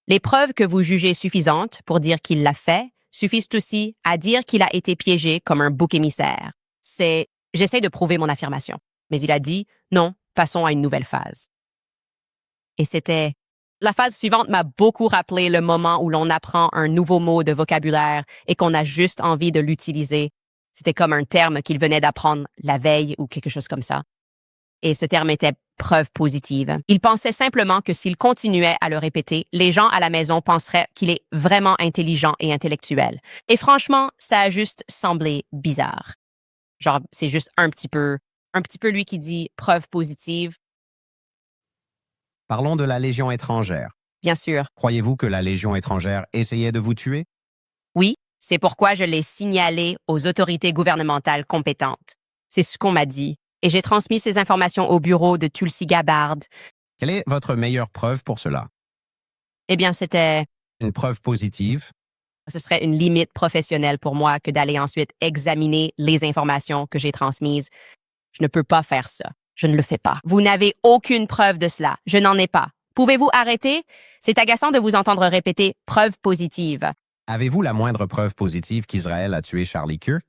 Les preuves que vous jugez suffisantes pour dire qu'il l'a fait suffisent aussi à dire qu'il a été piégé comme un bouc émissaire. J'essaie de prouver mon affirmation. Mais il a dit « non, passons à une nouvelle phase ». Et la phase suivante m'a beaucoup rappelé le moment où l'on apprend un nouveau mot de vocabulaire et qu'on a juste envie de l'utiliser. C'était comme un terme qu'il venait d'apprendre la veille ou quelque chose comme ça. Et ce terme était preuve positive. Il pensait simplement que s'il continuait à le répéter, les gens à la maison penseraient qu'il est vraiment intelligent et intellectuel. Et franchement, ça a juste semblé bizarre. Genre, c'est juste un petit peu lui qui dit preuve positive. Parlons de la Légion étrangère. Bien sûr. Croyez-vous que la Légion étrangère essayait de vous tuer? Oui, c'est pourquoi je l'ai signalé aux autorités gouvernementales compétentes. C'est ce qu'on m'a dit. Et j'ai transmis ces informations au bureau de Tulsi Gabbard. Quelle est votre meilleure preuve pour cela? Eh bien, c'était... Une preuve positive? Ce serait une limite professionnelle pour moi que d'aller ensuite examiner les informations que j'ai transmises. Je ne peux pas faire ça. Je ne le fais pas. Vous n'avez aucune preuve de cela. Je n'en ai pas. Pouvez-vous arrêter? C'est agaçant de vous entendre répéter « preuve positive ». Avez-vous la moindre preuve positive qu'Israël a tué Charlie Kirk?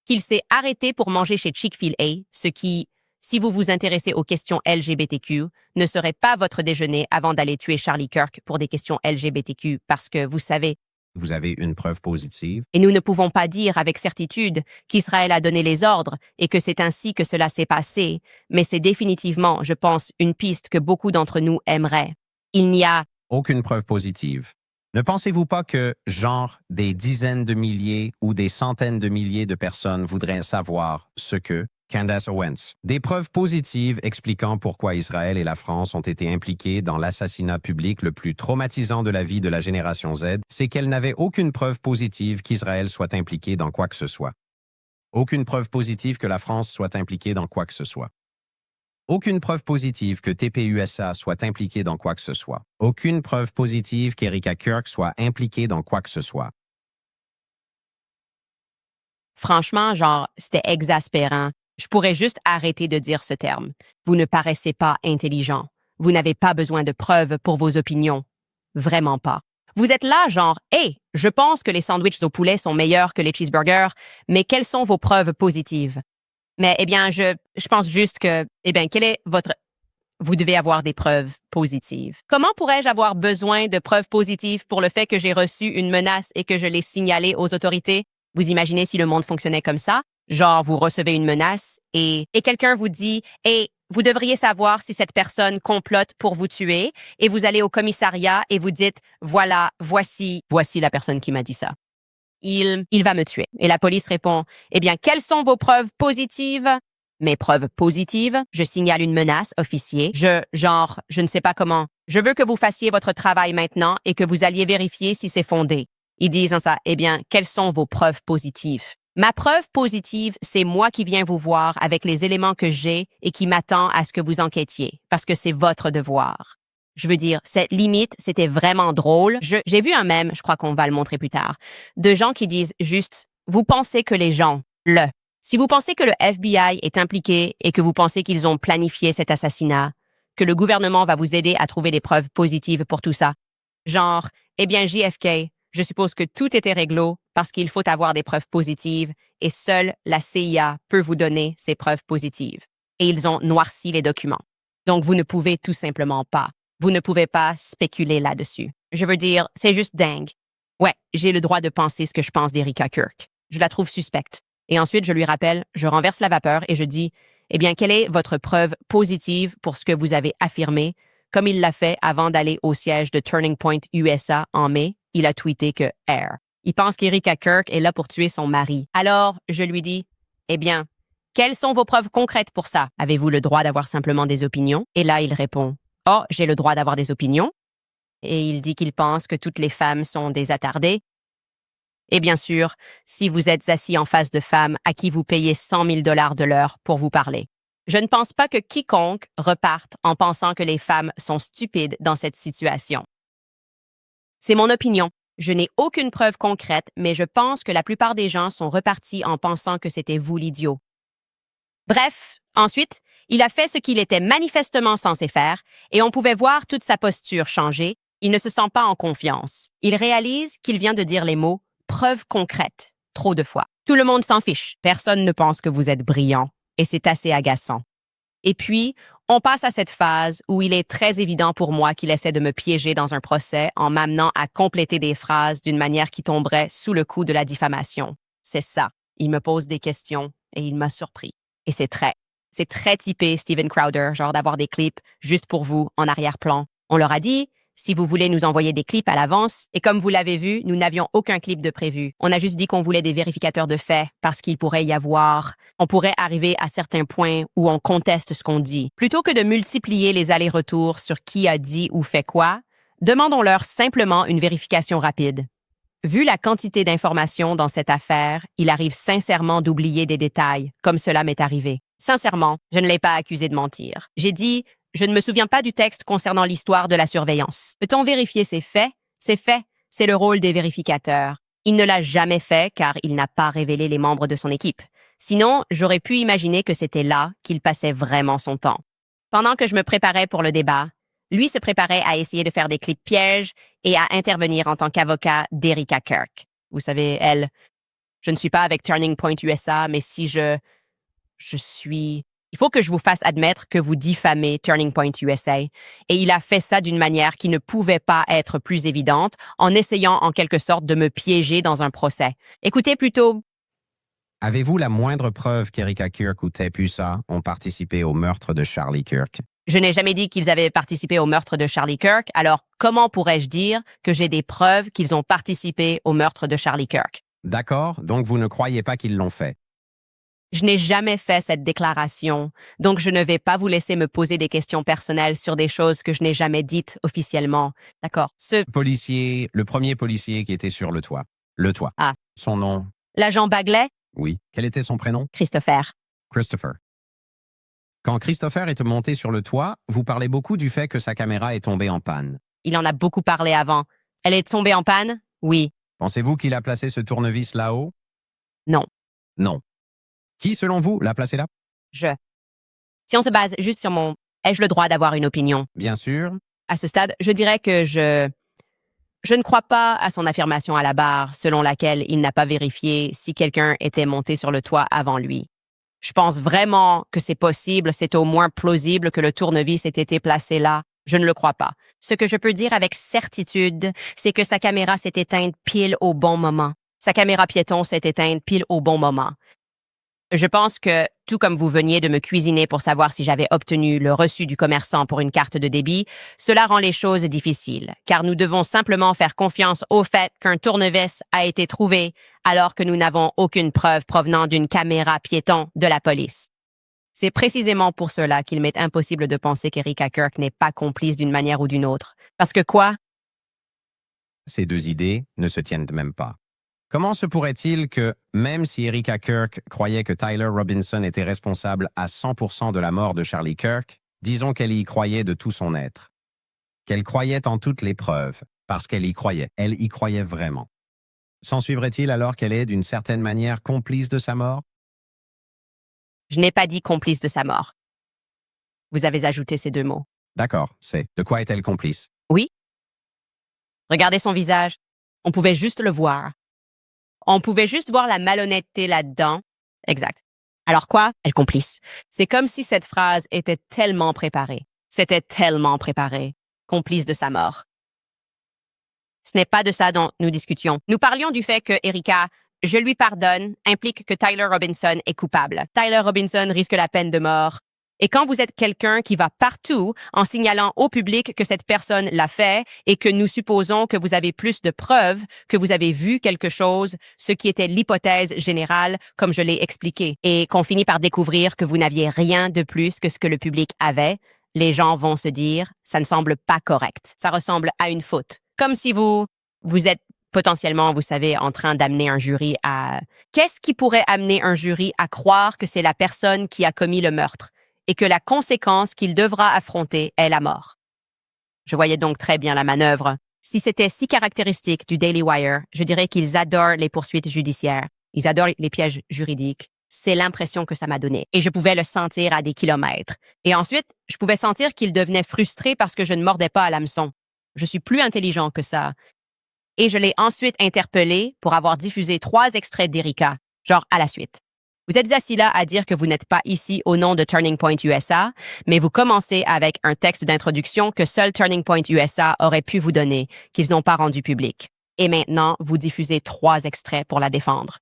Qu'il s'est arrêté pour manger chez Chick-fil-A, ce qui, si vous vous intéressez aux questions LGBTQ, ne serait pas votre déjeuner avant d'aller tuer Charlie Kirk pour des questions LGBTQ parce que, vous savez, Vous avez une preuve positive? et nous ne pouvons pas dire avec certitude qu'Israël a donné les ordres et que c'est ainsi que cela s'est passé, mais c'est définitivement, je pense, une piste que beaucoup d'entre nous aimeraient. Il n'y a Aucune preuve positive. Ne pensez-vous pas que, genre, des dizaines de milliers ou des centaines de milliers de personnes voudraient savoir ce que Candace Owens? Des preuves positives expliquant pourquoi Israël et la France ont été impliqués dans l'assassinat public le plus traumatisant de la vie de la génération Z, c'est qu'elle n'avait aucune preuve positive qu'Israël soit impliqué dans quoi que ce soit. Aucune preuve positive que la France soit impliquée dans quoi que ce soit. Aucune preuve positive que TPUSA soit impliqué dans quoi que ce soit. Aucune preuve positive qu'Erika Kirk soit impliquée dans quoi que ce soit. Franchement, genre, c'était exaspérant. Je pourrais juste arrêter de dire ce terme. Vous ne paraissez pas intelligent. Vous n'avez pas besoin de preuves pour vos opinions. Vraiment pas. Vous êtes là, genre, « Hey, je pense que les sandwichs au poulet sont meilleurs que les cheeseburgers, mais quelles sont vos preuves positives? » Mais, eh bien, je pense juste que, eh bien, quelle est votre... Vous devez avoir des preuves positives. Comment pourrais-je avoir besoin de preuves positives pour le fait que j'ai reçu une menace et que je l'ai signalée aux autorités? Vous imaginez si le monde fonctionnait comme ça? Genre, vous recevez une menace et quelqu'un vous dit « Hey, vous devriez savoir si cette personne complote pour vous tuer » et vous allez au commissariat et vous dites « Voilà, voici la personne qui m'a dit ça. Il va me tuer. » Et la police répond « Eh bien, quelles sont vos preuves positives? » Mes preuves positives, je signale une menace, officier. Je ne sais pas comment. Je veux que vous fassiez votre travail maintenant et que vous alliez vérifier si c'est fondé. Ils disent ça. Eh bien, quelles sont vos preuves positives? Ma preuve positive, c'est moi qui viens vous voir avec les éléments que j'ai et qui m'attend à ce que vous enquêtiez, parce que c'est votre devoir. Je veux dire, cette limite, c'était vraiment drôle. J'ai vu un mème, je crois qu'on va le montrer plus tard, de gens qui disent juste « Vous pensez que les gens, si vous pensez que le FBI est impliqué et que vous pensez qu'ils ont planifié cet assassinat, que le gouvernement va vous aider à trouver des preuves positives pour tout ça. Genre, eh bien JFK, je suppose que tout était réglo parce qu'il faut avoir des preuves positives et seule la CIA peut vous donner ces preuves positives. Et ils ont noirci les documents. Donc vous ne pouvez tout simplement pas. Vous ne pouvez pas spéculer là-dessus. Je veux dire, c'est juste dingue. Ouais, j'ai le droit de penser ce que je pense d'Erika Kirk. Je la trouve suspecte. Et ensuite, je lui rappelle, je renverse la vapeur et je dis, eh bien, quelle est votre preuve positive pour ce que vous avez affirmé? Comme il l'a fait avant d'aller au siège de Turning Point USA en mai, il a tweeté que R. Il pense qu'Erika Kirk est là pour tuer son mari. Alors, je lui dis, eh bien, quelles sont vos preuves concrètes pour ça? Avez-vous le droit d'avoir simplement des opinions? Et là, il répond, oh, j'ai le droit d'avoir des opinions. Et il dit qu'il pense que toutes les femmes sont des attardées. Et bien sûr, si vous êtes assis en face de femmes à qui vous payez 100 000 $ de l'heure pour vous parler. Je ne pense pas que quiconque reparte en pensant que les femmes sont stupides dans cette situation. C'est mon opinion. Je n'ai aucune preuve concrète, mais je pense que la plupart des gens sont repartis en pensant que c'était vous l'idiot. Bref, ensuite, il a fait ce qu'il était manifestement censé faire, et on pouvait voir toute sa posture changer. Il ne se sent pas en confiance. Il réalise qu'il vient de dire les mots « preuve concrète » trop de fois. Tout le monde s'en fiche. Personne ne pense que vous êtes brillant, et c'est assez agaçant. Et puis, on passe à cette phase où il est très évident pour moi qu'il essaie de me piéger dans un procès en m'amenant à compléter des phrases d'une manière qui tomberait sous le coup de la diffamation. C'est ça. Il me pose des questions et il m'a surpris. Et c'est très typé Steven Crowder, genre d'avoir des clips juste pour vous en arrière-plan. On leur a dit, si vous voulez nous envoyer des clips à l'avance, et comme vous l'avez vu, nous n'avions aucun clip de prévu. On a juste dit qu'on voulait des vérificateurs de faits parce qu'il pourrait y avoir... On pourrait arriver à certains points où on conteste ce qu'on dit. Plutôt que de multiplier les allers-retours sur qui a dit ou fait quoi, demandons-leur simplement une vérification rapide. Vu la quantité d'informations dans cette affaire, il arrive sincèrement d'oublier des détails, comme cela m'est arrivé. Sincèrement, je ne l'ai pas accusé de mentir. J'ai dit, je ne me souviens pas du texte concernant l'histoire de la surveillance. Peut-on vérifier ces faits? Ces faits, c'est le rôle des vérificateurs. Il ne l'a jamais fait car il n'a pas révélé les membres de son équipe. Sinon, j'aurais pu imaginer que c'était là qu'il passait vraiment son temps. Pendant que je me préparais pour le débat, lui se préparait à essayer de faire des clips pièges et à intervenir en tant qu'avocat d'Erika Kirk. Vous savez, elle, je ne suis pas avec Turning Point USA, mais si je suis... Il faut que je vous fasse admettre que vous diffamez Turning Point USA. Et il a fait ça d'une manière qui ne pouvait pas être plus évidente, en essayant en quelque sorte de me piéger dans un procès. Écoutez plutôt... Avez-vous la moindre preuve qu'Erika Kirk ou Tape USA ont participé au meurtre de Charlie Kirk? Je n'ai jamais dit qu'ils avaient participé au meurtre de Charlie Kirk, alors comment pourrais-je dire que j'ai des preuves qu'ils ont participé au meurtre de Charlie Kirk? D'accord, donc vous ne croyez pas qu'ils l'ont fait. Je n'ai jamais fait cette déclaration, donc je ne vais pas vous laisser me poser des questions personnelles sur des choses que je n'ai jamais dites officiellement. D'accord. Le premier policier qui était sur le toit. Le toit. Ah. Son nom? L'agent Bagley? Oui. Quel était son prénom? Christopher. Christopher. Quand Christopher est monté sur le toit, vous parlez beaucoup du fait que sa caméra est tombée en panne. Il en a beaucoup parlé avant. Elle est tombée en panne? Oui. Pensez-vous qu'il a placé ce tournevis là-haut? Non. Non. Qui, selon vous, l'a placé là? Si on se base juste sur mon... Ai-je le droit d'avoir une opinion? Bien sûr. À ce stade, je dirais que je ne crois pas à son affirmation à la barre selon laquelle il n'a pas vérifié si quelqu'un était monté sur le toit avant lui. Je pense vraiment que c'est possible, c'est au moins plausible que le tournevis ait été placé là. Je ne le crois pas. Ce que je peux dire avec certitude, c'est que sa caméra s'est éteinte pile au bon moment. Sa caméra piéton s'est éteinte pile au bon moment. Je pense que, tout comme vous veniez de me cuisiner pour savoir si j'avais obtenu le reçu du commerçant pour une carte de débit, cela rend les choses difficiles, car nous devons simplement faire confiance au fait qu'un tournevis a été trouvé alors que nous n'avons aucune preuve provenant d'une caméra piéton de la police. C'est précisément pour cela qu'il m'est impossible de penser qu'Erika Kirk n'est pas complice d'une manière ou d'une autre. Parce que quoi? Ces deux idées ne se tiennent même pas. Comment se pourrait-il que, même si Erika Kirk croyait que Tyler Robinson était responsable à 100% de la mort de Charlie Kirk, disons qu'elle y croyait de tout son être, qu'elle croyait en toutes les preuves, parce qu'elle y croyait vraiment. S'ensuivrait-il alors qu'elle est, d'une certaine manière, complice de sa mort? Je n'ai pas dit complice de sa mort. Vous avez ajouté ces deux mots. D'accord, c'est. De quoi est-elle complice? Oui? Regardez son visage. On pouvait juste le voir. On pouvait juste voir la malhonnêteté là-dedans. Exact. Alors quoi? Elle complice. C'est comme si cette phrase était tellement préparée. C'était tellement préparé. Complice de sa mort. Ce n'est pas de ça dont nous discutions. Nous parlions du fait que Erika, je lui pardonne, implique que Tyler Robinson est coupable. Tyler Robinson risque la peine de mort. Et quand vous êtes quelqu'un qui va partout en signalant au public que cette personne l'a fait et que nous supposons que vous avez plus de preuves, que vous avez vu quelque chose, ce qui était l'hypothèse générale, comme je l'ai expliqué, et qu'on finit par découvrir que vous n'aviez rien de plus que ce que le public avait, les gens vont se dire, ça ne semble pas correct. Ça ressemble à une faute. Comme si vous êtes potentiellement, vous savez, en train d'amener un jury à... Qu'est-ce qui pourrait amener un jury à croire que c'est la personne qui a commis le meurtre et que la conséquence qu'il devra affronter est la mort? Je voyais donc très bien la manœuvre. Si c'était si caractéristique du Daily Wire, je dirais qu'ils adorent les poursuites judiciaires. Ils adorent les pièges juridiques. C'est l'impression que ça m'a donné. Et je pouvais le sentir à des kilomètres. Et ensuite, je pouvais sentir qu'il devenait frustré parce que je ne mordais pas à l'hameçon. Je suis plus intelligent que ça. Et je l'ai ensuite interpellé pour avoir diffusé 3 extraits d'Erika, genre à la suite. Vous êtes assis là à dire que vous n'êtes pas ici au nom de Turning Point USA, mais vous commencez avec un texte d'introduction que seul Turning Point USA aurait pu vous donner, qu'ils n'ont pas rendu public. Et maintenant, vous diffusez 3 extraits pour la défendre.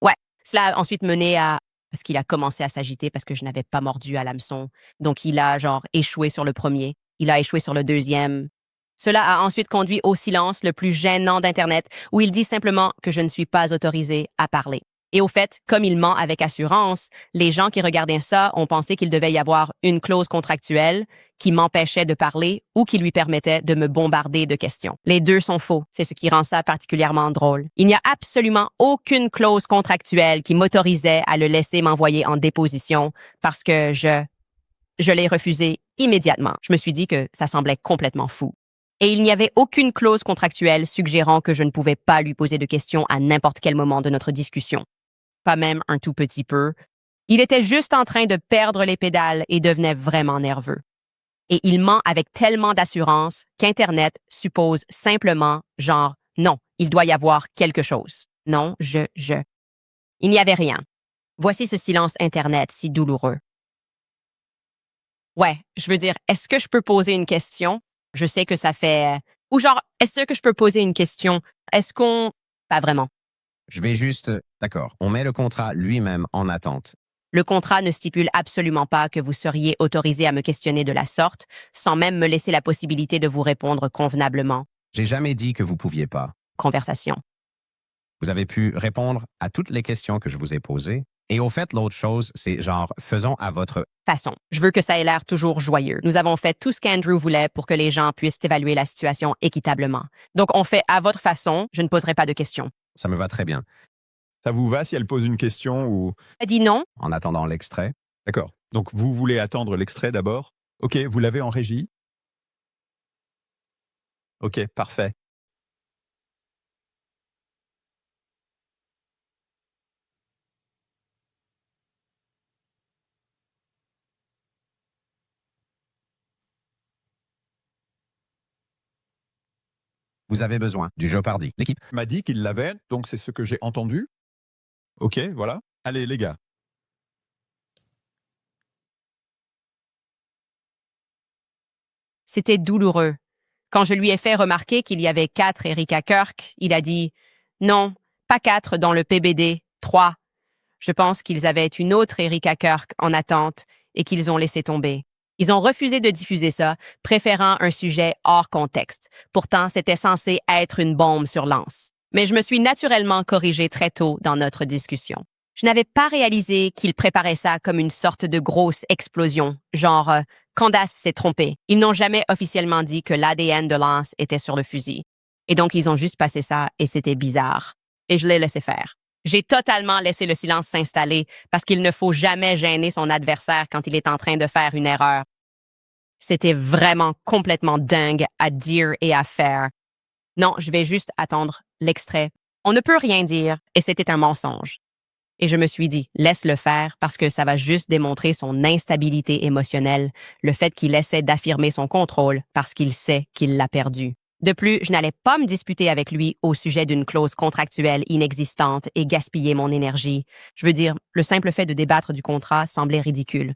Ouais, cela a ensuite mené à... Parce qu'il a commencé à s'agiter parce que je n'avais pas mordu à l'hameçon. Donc, il a, échoué sur le premier. Il a échoué sur le deuxième. Cela a ensuite conduit au silence le plus gênant d'Internet, où il dit simplement que je ne suis pas autorisé à parler. Et au fait, comme il ment avec assurance, les gens qui regardaient ça ont pensé qu'il devait y avoir une clause contractuelle qui m'empêchait de parler ou qui lui permettait de me bombarder de questions. Les deux sont faux, c'est ce qui rend ça particulièrement drôle. Il n'y a absolument aucune clause contractuelle qui m'autorisait à le laisser m'envoyer en déposition parce que je l'ai refusé immédiatement. Je me suis dit que ça semblait complètement fou. Et il n'y avait aucune clause contractuelle suggérant que je ne pouvais pas lui poser de questions à n'importe quel moment de notre discussion. Pas même un tout petit peu. Il était juste en train de perdre les pédales et devenait vraiment nerveux. Et il ment avec tellement d'assurance qu'Internet suppose simplement, non, il doit y avoir quelque chose. Non, Il n'y avait rien. Voici ce silence Internet si douloureux. Ouais, je veux dire, est-ce que je peux poser une question? Je sais que ça fait... Ou est-ce que je peux poser une question? Est-ce qu'on... Pas vraiment. Je vais juste... D'accord, on met le contrat lui-même en attente. Le contrat ne stipule absolument pas que vous seriez autorisé à me questionner de la sorte, sans même me laisser la possibilité de vous répondre convenablement. J'ai jamais dit que vous pouviez pas. Conversation. Vous avez pu répondre à toutes les questions que je vous ai posées. Et au fait, l'autre chose, c'est faisons à votre... Façon. Je veux que ça ait l'air toujours joyeux. Nous avons fait tout ce qu'Andrew voulait pour que les gens puissent évaluer la situation équitablement. Donc, on fait à votre façon. Je ne poserai pas de questions. Ça me va très bien. Ça vous va si elle pose une question ou... Elle dit non. En attendant l'extrait. D'accord. Donc, vous voulez attendre l'extrait d'abord? OK, vous l'avez en régie? OK, parfait. Vous avez besoin du Jeopardy. L'équipe. M'a dit qu'il l'avait, donc c'est ce que j'ai entendu. OK, voilà. Allez, les gars. C'était douloureux. Quand je lui ai fait remarquer qu'il y avait 4 Erika Kirk, il a dit « Non, pas 4 dans le PBD, 3. » Je pense qu'ils avaient une autre Erika Kirk en attente et qu'ils ont laissé tomber. Ils ont refusé de diffuser ça, préférant un sujet hors contexte. Pourtant, c'était censé être une bombe sur lance. Mais je me suis naturellement corrigée très tôt dans notre discussion. Je n'avais pas réalisé qu'ils préparaient ça comme une sorte de grosse explosion, Candace s'est trompée. Ils n'ont jamais officiellement dit que l'ADN de Lance était sur le fusil. Et donc, ils ont juste passé ça et c'était bizarre. Et je l'ai laissé faire. J'ai totalement laissé le silence s'installer parce qu'il ne faut jamais gêner son adversaire quand il est en train de faire une erreur. C'était vraiment complètement dingue à dire et à faire. Non, je vais juste attendre l'extrait. On ne peut rien dire et c'était un mensonge. Et je me suis dit, laisse-le faire parce que ça va juste démontrer son instabilité émotionnelle, le fait qu'il essaie d'affirmer son contrôle parce qu'il sait qu'il l'a perdu. De plus, je n'allais pas me disputer avec lui au sujet d'une clause contractuelle inexistante et gaspiller mon énergie. Je veux dire, le simple fait de débattre du contrat semblait ridicule.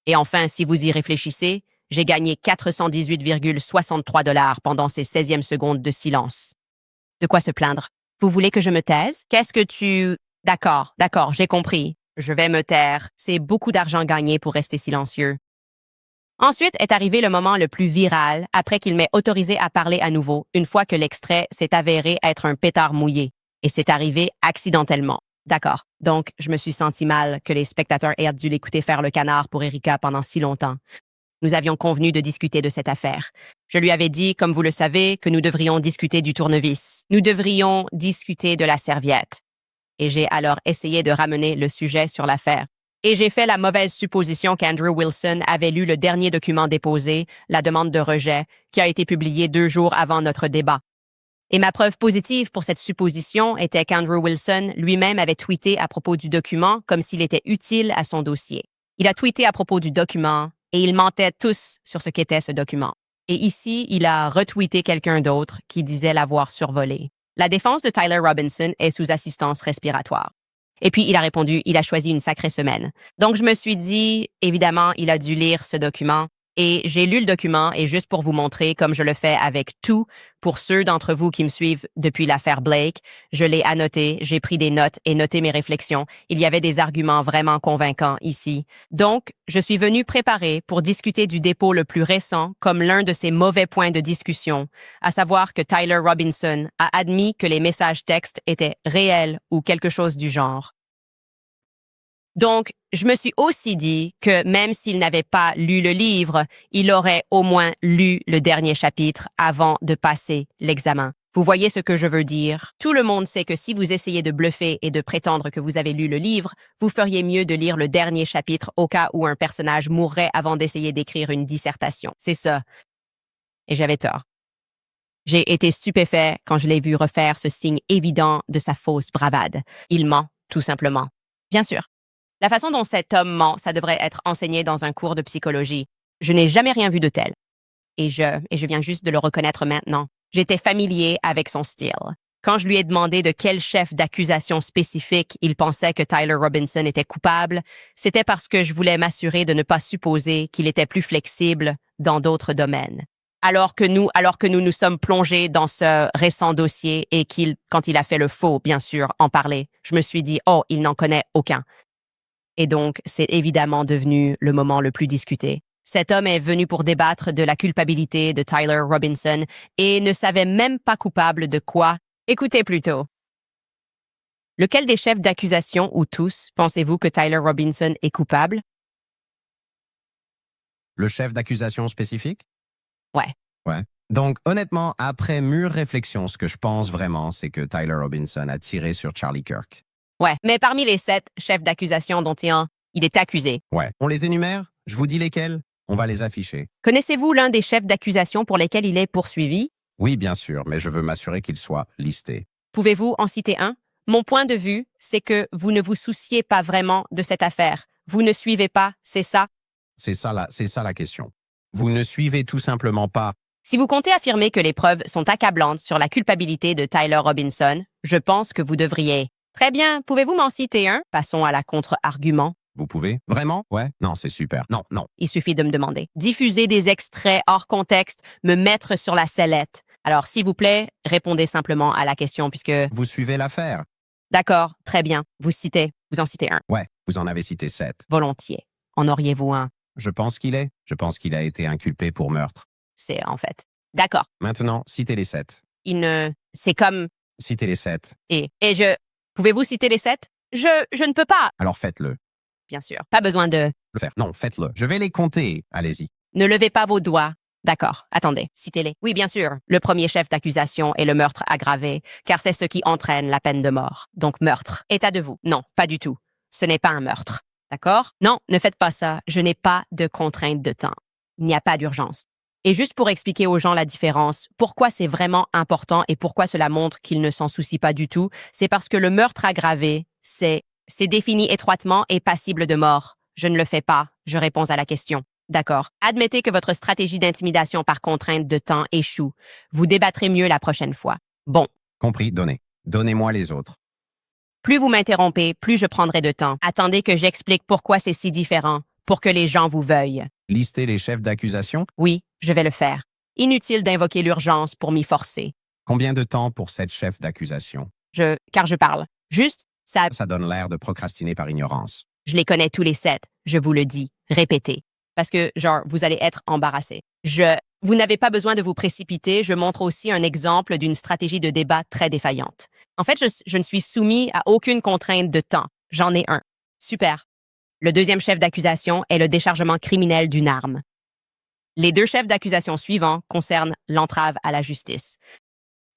Et enfin, si vous y réfléchissez, J'ai gagné 418,63 $ pendant ces 16e secondes de silence. De quoi se plaindre? Vous voulez que je me taise? Qu'est-ce que tu... D'accord, j'ai compris. Je vais me taire. C'est beaucoup d'argent gagné pour rester silencieux. Ensuite est arrivé le moment le plus viral après qu'il m'ait autorisé à parler à nouveau, une fois que l'extrait s'est avéré être un pétard mouillé. Et c'est arrivé accidentellement. D'accord. Donc, je me suis senti mal que les spectateurs aient dû l'écouter faire le canard pour Erika pendant si longtemps. Nous avions convenu de discuter de cette affaire. Je lui avais dit, comme vous le savez, que nous devrions discuter du tournevis. Nous devrions discuter de la serviette. Et j'ai alors essayé de ramener le sujet sur l'affaire. Et j'ai fait la mauvaise supposition qu'Andrew Wilson avait lu le dernier document déposé, la demande de rejet, qui a été publié 2 jours avant notre débat. Et ma preuve positive pour cette supposition était qu'Andrew Wilson lui-même avait tweeté à propos du document comme s'il était utile à son dossier. Il a tweeté à propos du document et ils mentaient tous sur ce qu'était ce document. Et ici, il a retweeté quelqu'un d'autre qui disait l'avoir survolé. La défense de Tyler Robinson est sous assistance respiratoire. Et puis, il a répondu, il a choisi une sacrée semaine. Donc, je me suis dit, évidemment, il a dû lire ce document. Et j'ai lu le document et juste pour vous montrer, comme je le fais avec tout, pour ceux d'entre vous qui me suivent depuis l'affaire Blake, je l'ai annoté, j'ai pris des notes et noté mes réflexions. Il y avait des arguments vraiment convaincants ici. Donc, je suis venu préparé pour discuter du dépôt le plus récent comme l'un de ces mauvais points de discussion, à savoir que Tyler Robinson a admis que les messages textes étaient réels ou quelque chose du genre. Donc, je me suis aussi dit que même s'il n'avait pas lu le livre, il aurait au moins lu le dernier chapitre avant de passer l'examen. Vous voyez ce que je veux dire? Tout le monde sait que si vous essayez de bluffer et de prétendre que vous avez lu le livre, vous feriez mieux de lire le dernier chapitre au cas où un personnage mourrait avant d'essayer d'écrire une dissertation. C'est ça. Et j'avais tort. J'ai été stupéfait quand je l'ai vu refaire ce signe évident de sa fausse bravade. Il ment, tout simplement. Bien sûr. La façon dont cet homme ment, ça devrait être enseigné dans un cours de psychologie. Je n'ai jamais rien vu de tel. Et je viens juste de le reconnaître maintenant. J'étais familier avec son style. Quand je lui ai demandé de quel chef d'accusation spécifique il pensait que Tyler Robinson était coupable, c'était parce que je voulais m'assurer de ne pas supposer qu'il était plus flexible dans d'autres domaines. Alors que nous sommes plongés dans ce récent dossier et quand il a fait le faux, bien sûr, en parler, je me suis dit, oh, il n'en connaît aucun. Et donc, c'est évidemment devenu le moment le plus discuté. Cet homme est venu pour débattre de la culpabilité de Tyler Robinson et ne savait même pas coupable de quoi. Écoutez plutôt. Lequel des chefs d'accusation ou tous pensez-vous que Tyler Robinson est coupable? Le chef d'accusation spécifique? Ouais. Donc, honnêtement, après mûre réflexion, ce que je pense vraiment, c'est que Tyler Robinson a tiré sur Charlie Kirk. Ouais, mais parmi les 7 chefs d'accusation dont il est accusé. Ouais. On les énumère? Je vous dis lesquels? On va les afficher. Connaissez-vous l'un des chefs d'accusation pour lesquels il est poursuivi? Oui, bien sûr, mais je veux m'assurer qu'il soit listé. Pouvez-vous en citer un? Mon point de vue, c'est que vous ne vous souciez pas vraiment de cette affaire. Vous ne suivez pas, c'est ça? C'est ça la question. Vous ne suivez tout simplement pas. Si vous comptez affirmer que les preuves sont accablantes sur la culpabilité de Tyler Robinson, je pense que vous devriez. Très bien, pouvez-vous m'en citer un? Passons à la contre-argument. Vous pouvez? Vraiment? Ouais. Non, c'est super. Non. Il suffit de me demander. Diffuser des extraits hors contexte, me mettre sur la sellette. Alors, s'il vous plaît, répondez simplement à la question puisque... Vous suivez l'affaire? D'accord, très bien. Vous en citez un. Ouais, vous en avez cité 7. Volontiers. En auriez-vous un? Je pense qu'il a été inculpé pour meurtre. C'est en fait. D'accord. Maintenant, citez les 7. C'est comme... Citez les 7. Pouvez-vous citer les 7? Je ne peux pas. Alors faites-le. Bien sûr. Pas besoin de... Le faire. Non, faites-le. Je vais les compter. Allez-y. Ne levez pas vos doigts. D'accord. Attendez. Citez-les. Oui, bien sûr. Le premier chef d'accusation est le meurtre aggravé, car c'est ce qui entraîne la peine de mort. Donc meurtre. État de vous. Non, pas du tout. Ce n'est pas un meurtre. D'accord? Non, ne faites pas ça. Je n'ai pas de contrainte de temps. Il n'y a pas d'urgence. Et juste pour expliquer aux gens la différence, pourquoi c'est vraiment important et pourquoi cela montre qu'ils ne s'en soucient pas du tout, c'est parce que le meurtre aggravé, c'est défini étroitement et passible de mort. Je ne le fais pas, je réponds à la question. D'accord. Admettez que votre stratégie d'intimidation par contrainte de temps échoue. Vous débattrez mieux la prochaine fois. Bon. Compris, donnez. Donnez-moi les autres. Plus vous m'interrompez, plus je prendrai de temps. Attendez que j'explique pourquoi c'est si différent, pour que les gens vous veuillent. Lister les chefs d'accusation? Oui, je vais le faire. Inutile d'invoquer l'urgence pour m'y forcer. Combien de temps pour 7 chefs d'accusation? Car je parle. Juste, ça, Ça donne l'air de procrastiner par ignorance. je les connais tous les 7. Je vous le dis. Répétez. Parce que, vous allez être embarrassé. Vous n'avez pas besoin de vous précipiter. Je montre aussi un exemple d'une stratégie de débat très défaillante. En fait, je ne suis soumis à aucune contrainte de temps. J'en ai un. Super. Le deuxième chef d'accusation est le déchargement criminel d'une arme. Les 2 chefs d'accusation suivants concernent l'entrave à la justice.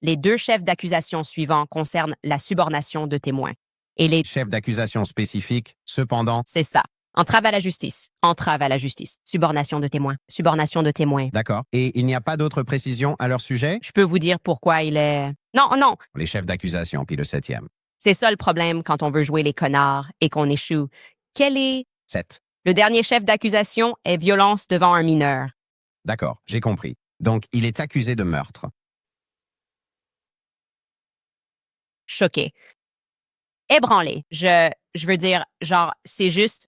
Les 2 chefs d'accusation suivants concernent la subornation de témoins. Et les... Chef d'accusation spécifique, cependant, C'est ça. Entrave à la justice. Entrave à la justice. Subornation de témoins. Subornation de témoins. d'accord. Et il n'y a pas d'autres précisions à leur sujet? Je peux vous dire pourquoi il est... Non. Les chefs d'accusation, puis le 7e. C'est ça le problème quand on veut jouer les connards et qu'on échoue. Quel est... 7. Le dernier chef d'accusation est violence devant un mineur. D'accord, j'ai compris. Donc, il est accusé de meurtre. Choqué. Ébranlé. Je veux dire, c'est juste...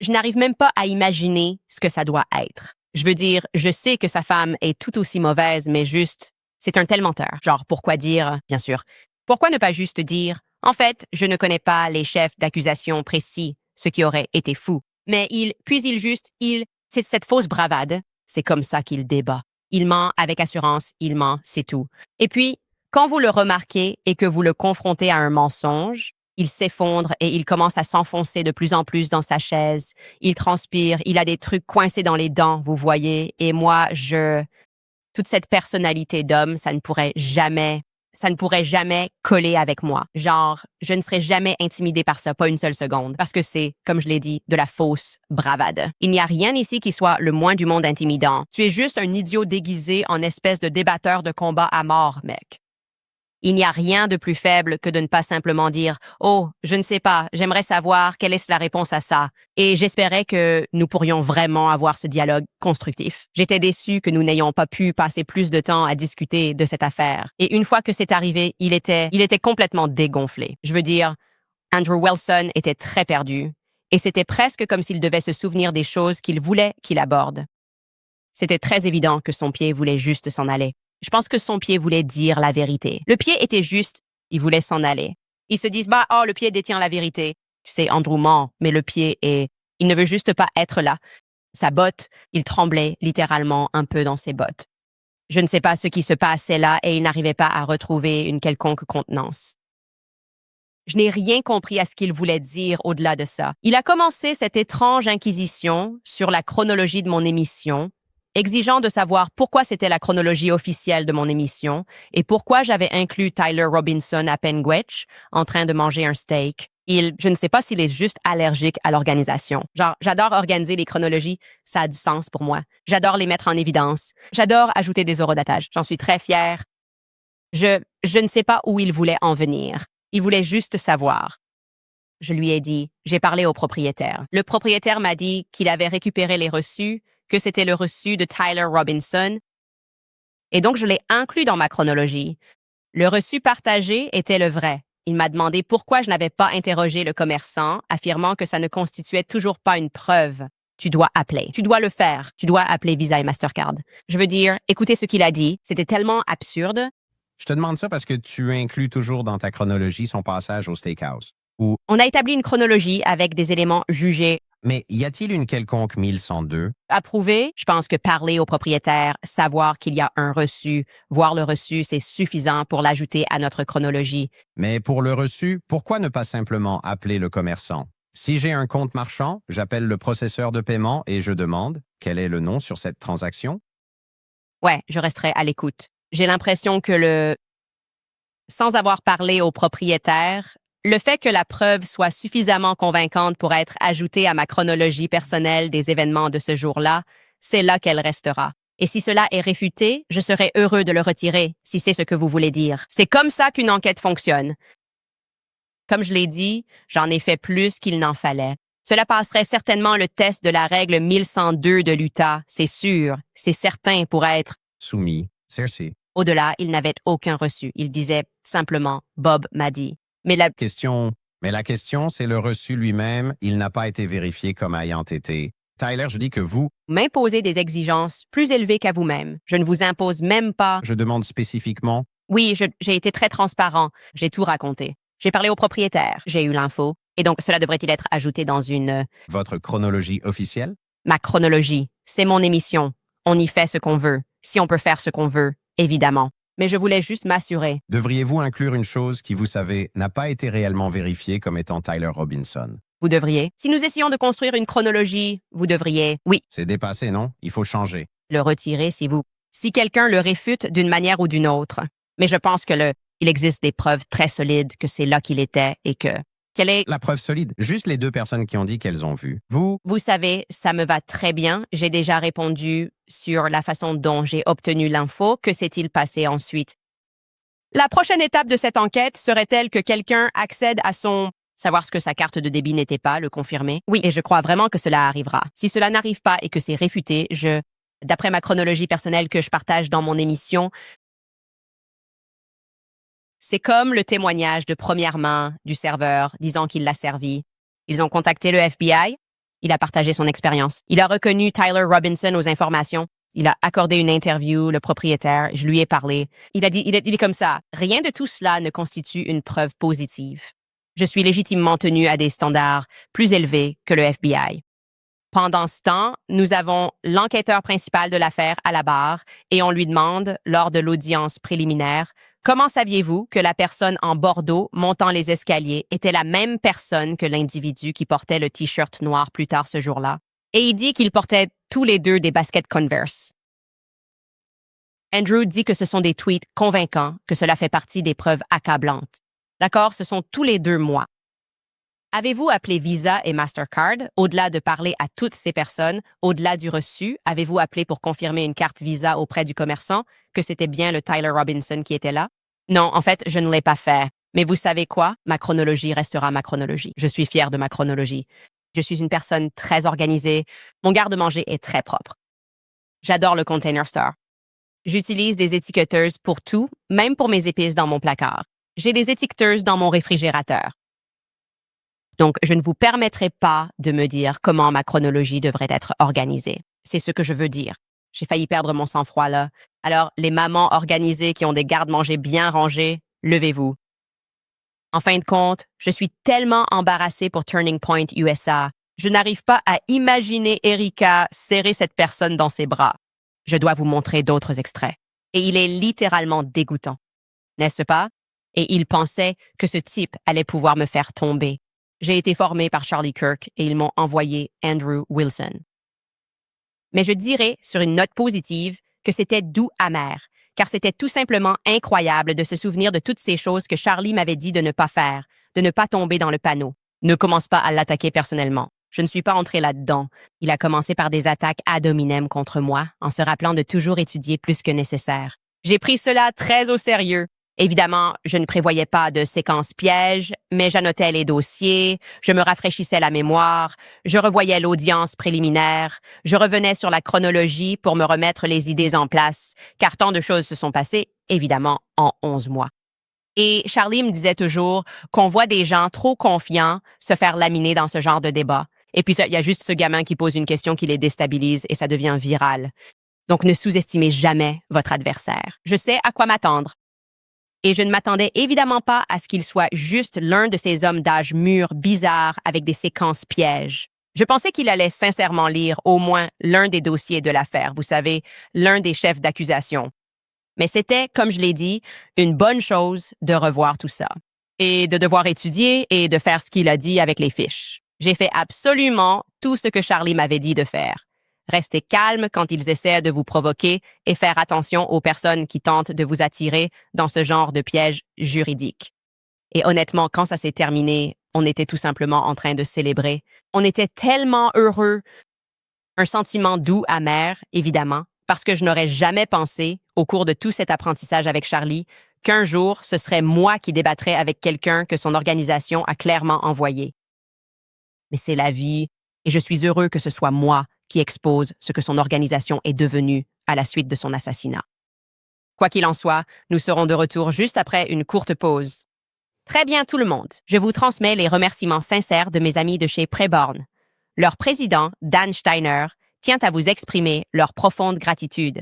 Je n'arrive même pas à imaginer ce que ça doit être. Je veux dire, je sais que sa femme est tout aussi mauvaise, mais juste, c'est un tel menteur. Pourquoi dire, bien sûr, pourquoi ne pas juste dire, en fait, je ne connais pas les chefs d'accusation précis, ce qui aurait été fou. Mais c'est cette fausse bravade, c'est comme ça qu'il débat. Il ment avec assurance, il ment, c'est tout. Et puis, quand vous le remarquez et que vous le confrontez à un mensonge, il s'effondre et il commence à s'enfoncer de plus en plus dans sa chaise. Il transpire, il a des trucs coincés dans les dents, vous voyez. Et moi, toute cette personnalité d'homme, ça ne pourrait jamais coller avec moi. Je ne serais jamais intimidée par ça, pas une seule seconde. Parce que c'est, comme je l'ai dit, de la fausse bravade. Il n'y a rien ici qui soit le moins du monde intimidant. Tu es juste un idiot déguisé en espèce de débatteur de combat à mort, mec. Il n'y a rien de plus faible que de ne pas simplement dire « Oh, je ne sais pas, j'aimerais savoir quelle est la réponse à ça. » Et j'espérais que nous pourrions vraiment avoir ce dialogue constructif. J'étais déçue que nous n'ayons pas pu passer plus de temps à discuter de cette affaire. Et une fois que c'est arrivé, il était complètement dégonflé. Je veux dire, Andrew Wilson était très perdu. Et c'était presque comme s'il devait se souvenir des choses qu'il voulait qu'il aborde. C'était très évident que son pied voulait juste s'en aller. Je pense que son pied voulait dire la vérité. Le pied était juste, il voulait s'en aller. Ils se disent, le pied détient la vérité. Tu sais, Andrew ment, mais le pied il ne veut juste pas être là. Sa botte, il tremblait littéralement un peu dans ses bottes. Je ne sais pas ce qui se passait là et il n'arrivait pas à retrouver une quelconque contenance. Je n'ai rien compris à ce qu'il voulait dire au-delà de ça. Il a commencé cette étrange inquisition sur la chronologie de mon émission, exigeant de savoir pourquoi c'était la chronologie officielle de mon émission et pourquoi j'avais inclus Tyler Robinson à Penguich en train de manger un steak. Je ne sais pas s'il est juste allergique à l'organisation. J'adore organiser les chronologies, ça a du sens pour moi. J'adore les mettre en évidence. J'adore ajouter des horodatage. J'en suis très fière. Je ne sais pas où il voulait en venir. Il voulait juste savoir. Je lui ai dit, j'ai parlé au propriétaire. Le propriétaire m'a dit qu'il avait récupéré les reçus, que c'était le reçu de Tyler Robinson. Et donc, je l'ai inclus dans ma chronologie. Le reçu partagé était le vrai. Il m'a demandé pourquoi je n'avais pas interrogé le commerçant, affirmant que ça ne constituait toujours pas une preuve. Tu dois appeler. Tu dois le faire. Tu dois appeler Visa et Mastercard. Je veux dire, écoutez ce qu'il a dit. C'était tellement absurde. Je te demande ça parce que tu inclus toujours dans ta chronologie son passage au steakhouse. On a établi une chronologie avec des éléments jugés Mais y a-t-il une quelconque 1102? approuvés. Je pense que parler au propriétaire, savoir qu'il y a un reçu, voir le reçu, c'est suffisant pour l'ajouter à notre chronologie. Mais pour le reçu, pourquoi ne pas simplement appeler le commerçant? Si j'ai un compte marchand, j'appelle le processeur de paiement et je demande quel est le nom sur cette transaction? Ouais, je resterai à l'écoute. J'ai l'impression que sans avoir parlé au propriétaire, le fait que la preuve soit suffisamment convaincante pour être ajoutée à ma chronologie personnelle des événements de ce jour-là, c'est là qu'elle restera. Et si cela est réfuté, je serai heureux de le retirer, si c'est ce que vous voulez dire. C'est comme ça qu'une enquête fonctionne. Comme je l'ai dit, j'en ai fait plus qu'il n'en fallait. Cela passerait certainement le test de la règle 1102 de l'Utah, c'est sûr, c'est certain pour être Soumis. Cersei. au-delà, il n'avait aucun reçu. Il disait simplement « Bob m'a dit ». Mais la Mais la question, c'est le reçu lui-même. Il n'a pas été vérifié comme ayant été. Tyler, je dis que vous, m'imposez des exigences plus élevées qu'à vous-même. Je ne vous impose même pas. je demande spécifiquement, Oui, j'ai été très transparent. J'ai tout raconté. J'ai parlé au propriétaire. J'ai eu l'info. Et donc, cela devrait-il être ajouté dans votre chronologie officielle? ma chronologie. C'est mon émission. On y fait ce qu'on veut. Si on peut faire ce qu'on veut, évidemment. Mais je voulais juste m'assurer. Devriez-vous inclure une chose qui, vous savez, n'a pas été réellement vérifiée comme étant Tyler Robinson? Vous devriez. Si nous essayons de construire une chronologie, vous devriez, oui, C'est dépassé, non? Il faut changer. le retirer si quelqu'un le réfute d'une manière ou d'une autre. Mais je pense que il existe des preuves très solides que c'est là qu'il était et quelle est, La preuve solide, juste les 2 personnes qui ont dit qu'elles ont vu. Vous, vous savez, ça me va très bien. J'ai déjà répondu sur la façon dont j'ai obtenu l'info. Que s'est-il passé ensuite? La prochaine étape de cette enquête serait-elle que quelqu'un accède à savoir ce que sa carte de débit n'était pas, le confirmer? Oui, et je crois vraiment que cela arrivera. Si cela n'arrive pas et que c'est réfuté, d'après ma chronologie personnelle que je partage dans mon émission, c'est comme le témoignage de première main du serveur disant qu'il l'a servi. Ils ont contacté le FBI. Il a partagé son expérience. Il a reconnu Tyler Robinson aux informations. Il a accordé une interview, le propriétaire. Je lui ai parlé. Il est comme ça. Rien de tout cela ne constitue une preuve positive. Je suis légitimement tenu à des standards plus élevés que le FBI. Pendant ce temps, nous avons l'enquêteur principal de l'affaire à la barre et on lui demande, lors de l'audience préliminaire, comment saviez-vous que la personne en bordeaux montant les escaliers était la même personne que l'individu qui portait le T-shirt noir plus tard ce jour-là? Et il dit qu'ils portaient tous les deux des baskets Converse. Andrew dit que ce sont des tweets convaincants, que cela fait partie des preuves accablantes. D'accord, ce sont tous les 2 mois. Avez-vous appelé Visa et Mastercard, au-delà de parler à toutes ces personnes, au-delà du reçu, avez-vous appelé pour confirmer une carte Visa auprès du commerçant, que c'était bien le Tyler Robinson qui était là? Non, en fait, je ne l'ai pas fait. Mais vous savez quoi? Ma chronologie restera ma chronologie. Je suis fière de ma chronologie. Je suis une personne très organisée. Mon garde-manger est très propre. J'adore le Container Store. J'utilise des étiqueteuses pour tout, même pour mes épices dans mon placard. J'ai des étiqueteuses dans mon réfrigérateur. Donc, je ne vous permettrai pas de me dire comment ma chronologie devrait être organisée. C'est ce que je veux dire. J'ai failli perdre mon sang-froid là. Alors, les mamans organisées qui ont des garde-manger bien rangés, levez-vous. En fin de compte, je suis tellement embarrassée pour Turning Point USA. Je n'arrive pas à imaginer Erika serrer cette personne dans ses bras. Je dois vous montrer d'autres extraits. Et il est littéralement dégoûtant. N'est-ce pas? Et il pensait que ce type allait pouvoir me faire tomber. J'ai été formé par Charlie Kirk et ils m'ont envoyé Andrew Wilson. Mais je dirais, sur une note positive, que c'était doux amer, car c'était tout simplement incroyable de se souvenir de toutes ces choses que Charlie m'avait dit de ne pas faire, de ne pas tomber dans le panneau. Ne commence pas à l'attaquer personnellement. Je ne suis pas entré là-dedans. Il a commencé par des attaques ad hominem contre moi, en se rappelant de toujours étudier plus que nécessaire. J'ai pris cela très au sérieux. Évidemment, je ne prévoyais pas de séquence piège, mais j'annotais les dossiers, je me rafraîchissais la mémoire, je revoyais l'audience préliminaire, je revenais sur la chronologie pour me remettre les idées en place, car tant de choses se sont passées, évidemment, en 11 mois. Et Charlie me disait toujours qu'on voit des gens trop confiants se faire laminer dans ce genre de débat. Et puis, il y a juste ce gamin qui pose une question qui les déstabilise et ça devient viral. Donc, ne sous-estimez jamais votre adversaire. Je sais à quoi m'attendre. Et je ne m'attendais évidemment pas à ce qu'il soit juste l'un de ces hommes d'âge mûr bizarres avec des séquences pièges. Je pensais qu'il allait sincèrement lire au moins l'un des dossiers de l'affaire, vous savez, l'un des chefs d'accusation. Mais c'était, comme je l'ai dit, une bonne chose de revoir tout ça. Et de devoir étudier et de faire ce qu'il a dit avec les fiches. J'ai fait absolument tout ce que Charlie m'avait dit de faire. Restez calme quand ils essaient de vous provoquer et faire attention aux personnes qui tentent de vous attirer dans ce genre de piège juridique. Et honnêtement, quand ça s'est terminé, on était tout simplement en train de célébrer. On était tellement heureux. Un sentiment doux, amer, évidemment, parce que je n'aurais jamais pensé, au cours de tout cet apprentissage avec Charlie, qu'un jour, ce serait moi qui débattrais avec quelqu'un que son organisation a clairement envoyé. Mais c'est la vie, et je suis heureux que ce soit moi qui expose ce que son organisation est devenue à la suite de son assassinat. Quoi qu'il en soit, nous serons de retour juste après une courte pause. Très bien tout le monde, je vous transmets les remerciements sincères de mes amis de chez Preborn. Leur président, Dan Steiner, tient à vous exprimer leur profonde gratitude.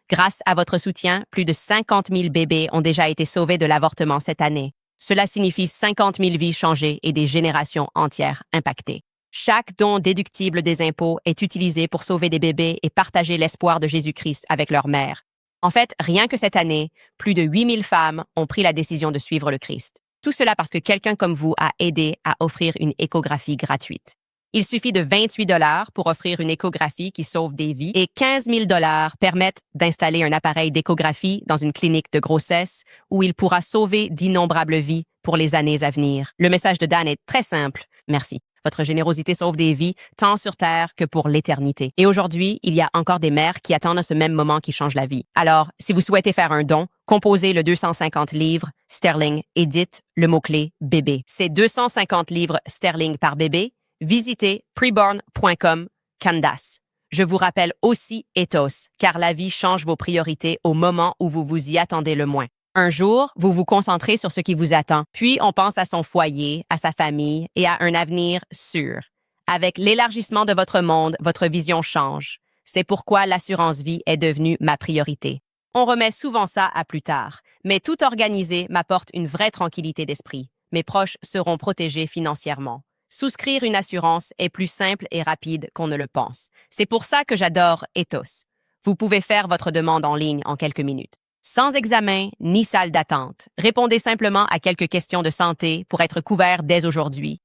Grâce à votre soutien, plus de 50 000 bébés ont déjà été sauvés de l'avortement cette année. Cela signifie 50 000 vies changées et des générations entières impactées. Chaque don déductible des impôts est utilisé pour sauver des bébés et partager l'espoir de Jésus-Christ avec leur mère. En fait, rien que cette année, plus de 8 000 femmes ont pris la décision de suivre le Christ. Tout cela parce que quelqu'un comme vous a aidé à offrir une échographie gratuite. Il suffit de 28 $ pour offrir une échographie qui sauve des vies et 15 000 $ permettent d'installer un appareil d'échographie dans une clinique de grossesse où il pourra sauver d'innombrables vies pour les années à venir. Le message de Dan est très simple. Merci. Votre générosité sauve des vies, tant sur Terre que pour l'éternité. Et aujourd'hui, il y a encore des mères qui attendent ce même moment qui change la vie. Alors, si vous souhaitez faire un don, composez le 250 livres sterling et dites le mot-clé « bébé ». C'est 250 livres sterling par bébé. Visitez preborn.com Candace. Je vous rappelle aussi ethos, car la vie change vos priorités au moment où vous vous y attendez le moins. Un jour, vous vous concentrez sur ce qui vous attend, puis on pense à son foyer, à sa famille et à un avenir sûr. Avec l'élargissement de votre monde, votre vision change. C'est pourquoi l'assurance vie est devenue ma priorité. On remet souvent ça à plus tard, mais tout organisé m'apporte une vraie tranquillité d'esprit. Mes proches seront protégés financièrement. Souscrire une assurance est plus simple et rapide qu'on ne le pense. C'est pour ça que j'adore Ethos. Vous pouvez faire votre demande en ligne en quelques minutes. Sans examen ni salle d'attente. Répondez simplement à quelques questions de santé pour être couvert dès aujourd'hui.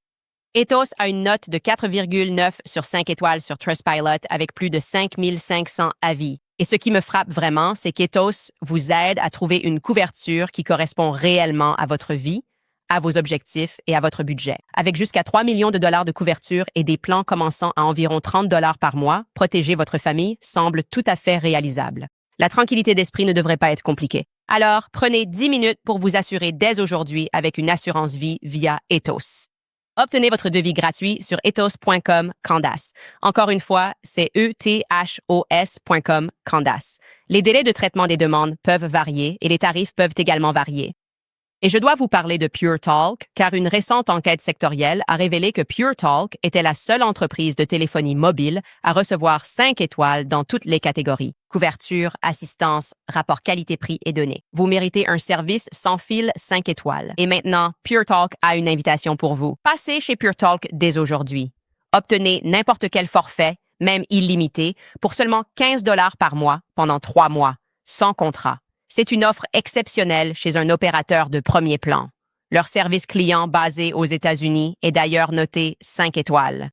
Ethos a une note de 4,9 sur 5 étoiles sur Trustpilot avec plus de 5 500 avis. Et ce qui me frappe vraiment, c'est qu'Ethos vous aide à trouver une couverture qui correspond réellement à votre vie, à vos objectifs et à votre budget. Avec jusqu'à 3 millions de dollars de couverture et des plans commençant à environ 30 $ par mois, protéger votre famille semble tout à fait réalisable. La tranquillité d'esprit ne devrait pas être compliquée. Alors, prenez 10 minutes pour vous assurer dès aujourd'hui avec une assurance vie via Ethos. Obtenez votre devis gratuit sur ethos.com Candace. Encore une fois, c'est ethos.com Candace. Les délais de traitement des demandes peuvent varier et les tarifs peuvent également varier. Et je dois vous parler de Pure Talk, car une récente enquête sectorielle a révélé que Pure Talk était la seule entreprise de téléphonie mobile à recevoir 5 étoiles dans toutes les catégories. Couverture, assistance, rapport qualité-prix et données. Vous méritez un service sans fil 5 étoiles. Et maintenant, Pure Talk a une invitation pour vous. Passez chez Pure Talk dès aujourd'hui. Obtenez n'importe quel forfait, même illimité, pour seulement 15 $ par mois pendant 3 mois, sans contrat. C'est une offre exceptionnelle chez un opérateur de premier plan. Leur service client basé aux États-Unis est d'ailleurs noté 5 étoiles.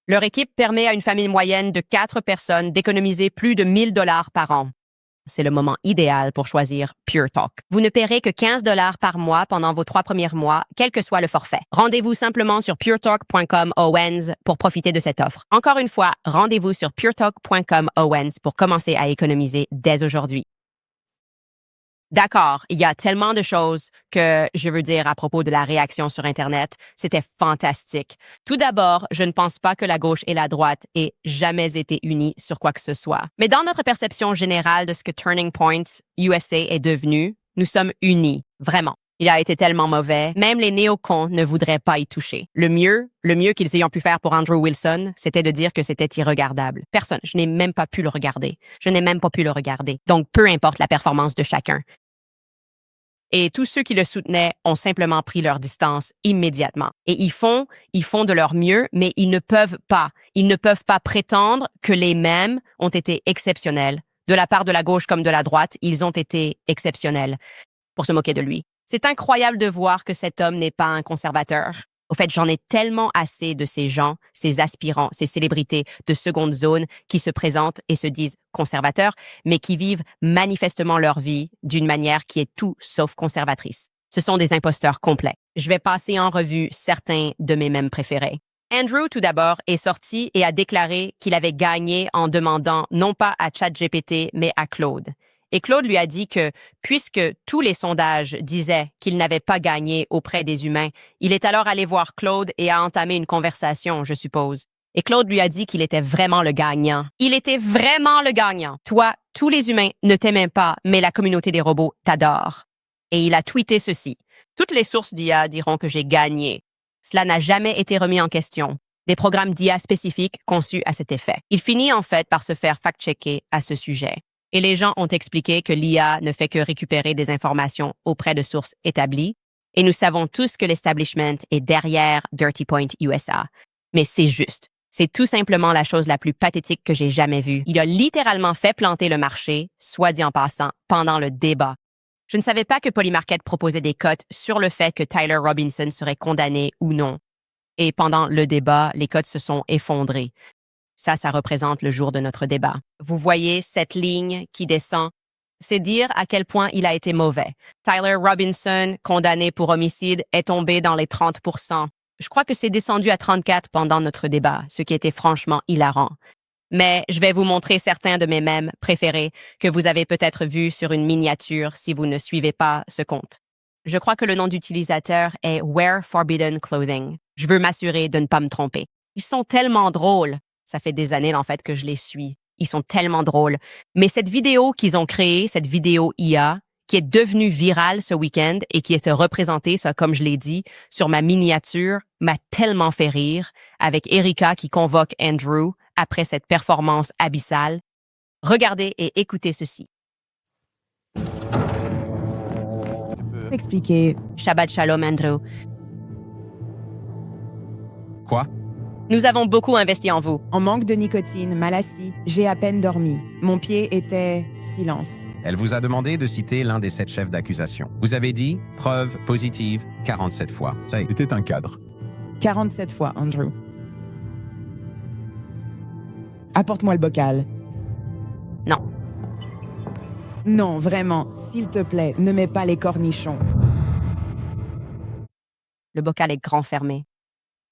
Leur équipe permet à une famille moyenne de 4 personnes d'économiser plus de 1 000 $ par an. C'est le moment idéal pour choisir Pure Talk. Vous ne paierez que 15 $ par mois pendant vos 3 premiers mois, quel que soit le forfait. Rendez-vous simplement sur puretalk.com Owens pour profiter de cette offre. Encore une fois, rendez-vous sur puretalk.com Owens pour commencer à économiser dès aujourd'hui. D'accord, il y a tellement de choses que je veux dire à propos de la réaction sur Internet. C'était fantastique. Tout d'abord, je ne pense pas que la gauche et la droite aient jamais été unies sur quoi que ce soit. Mais dans notre perception générale de ce que Turning Point USA est devenu, nous sommes unis, vraiment. Il a été tellement mauvais, même les néocons ne voudraient pas y toucher. Le mieux qu'ils ayant pu faire pour Andrew Wilson, c'était de dire que c'était irregardable. Personne, je n'ai même pas pu le regarder. Donc, peu importe la performance de chacun. Et tous ceux qui le soutenaient ont simplement pris leur distance immédiatement. Et ils font de leur mieux, mais ils ne peuvent pas prétendre que les mêmes ont été exceptionnels. De la part de la gauche comme de la droite, ils ont été exceptionnels pour se moquer de lui. C'est incroyable de voir que cet homme n'est pas un conservateur. Au fait, j'en ai tellement assez de ces gens, ces aspirants, ces célébrités de seconde zone qui se présentent et se disent conservateurs, mais qui vivent manifestement leur vie d'une manière qui est tout sauf conservatrice. Ce sont des imposteurs complets. Je vais passer en revue certains de mes mèmes préférés. Andrew, tout d'abord, est sorti et a déclaré qu'il avait gagné en demandant non pas à ChatGPT, mais à Claude. Et Claude lui a dit que, puisque tous les sondages disaient qu'il n'avait pas gagné auprès des humains, il est alors allé voir Claude et a entamé une conversation, je suppose. Et Claude lui a dit qu'il était vraiment le gagnant. Il était vraiment le gagnant. Toi, tous les humains ne t'aiment pas, mais la communauté des robots t'adore. Et il a tweeté ceci. Toutes les sources d'IA diront que j'ai gagné. Cela n'a jamais été remis en question. des programmes d'IA spécifiques conçus à cet effet. Il finit en fait par se faire fact-checker à ce sujet. Et les gens ont expliqué que l'IA ne fait que récupérer des informations auprès de sources établies, et nous savons tous que l'establishment est derrière Dirty Point USA. Mais c'est juste. C'est tout simplement la chose la plus pathétique que j'ai jamais vue. Il a littéralement fait planter le marché, soit dit en passant, pendant le débat. Je ne savais pas que Polymarket proposait des cotes sur le fait que Tyler Robinson serait condamné ou non. Et pendant le débat, les cotes se sont effondrées. Ça représente le jour de notre débat. Vous voyez cette ligne qui descend? C'est dire à quel point il a été mauvais. Tyler Robinson, condamné pour homicide, est tombé dans les 30%. Je crois que c'est descendu à 34 pendant notre débat, ce qui était franchement hilarant. Mais je vais vous montrer certains de mes mèmes préférés que vous avez peut-être vus sur une miniature si vous ne suivez pas ce compte. Je crois que le nom d'utilisateur est Wear Forbidden Clothing. Je veux m'assurer de ne pas me tromper. Ils sont tellement drôles. Ça fait des années, en fait, que je les suis. Ils sont tellement drôles. Mais cette vidéo qu'ils ont créée, cette vidéo IA, qui est devenue virale ce week-end et qui est représentée, ça, comme je l'ai dit, sur ma miniature, m'a tellement fait rire, avec Erika qui convoque Andrew après cette performance abyssale. Regardez et écoutez ceci. Expliquer. Shabbat Shalom, Andrew. Quoi? Nous avons beaucoup investi en vous. En manque de nicotine, mal assis, j'ai à peine dormi. Mon pied était silence. Elle vous a demandé de citer l'un des 7 chefs d'accusation. Vous avez dit « preuve positive » 47 fois. Ça y est. C'était un cadre. 47 fois, Andrew. Apporte-moi le bocal. Non. Non, vraiment, s'il te plaît, ne mets pas les cornichons. Le bocal est grand fermé.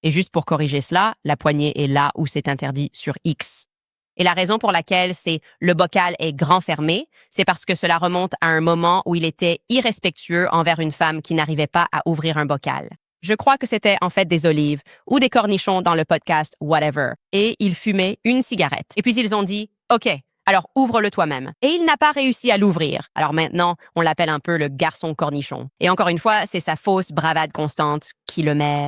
Et juste pour corriger cela, la poignée est là où c'est interdit sur X. Et la raison pour laquelle c'est le bocal est grand fermé, c'est parce que cela remonte à un moment où il était irrespectueux envers une femme qui n'arrivait pas à ouvrir un bocal. Je crois que c'était en fait des olives ou des cornichons dans le podcast Whatever. Et il fumait une cigarette. Et puis ils ont dit « OK, alors ouvre-le toi-même ». Et il n'a pas réussi à l'ouvrir. Alors maintenant, on l'appelle un peu le garçon cornichon. Et encore une fois, c'est sa fausse bravade constante qui le met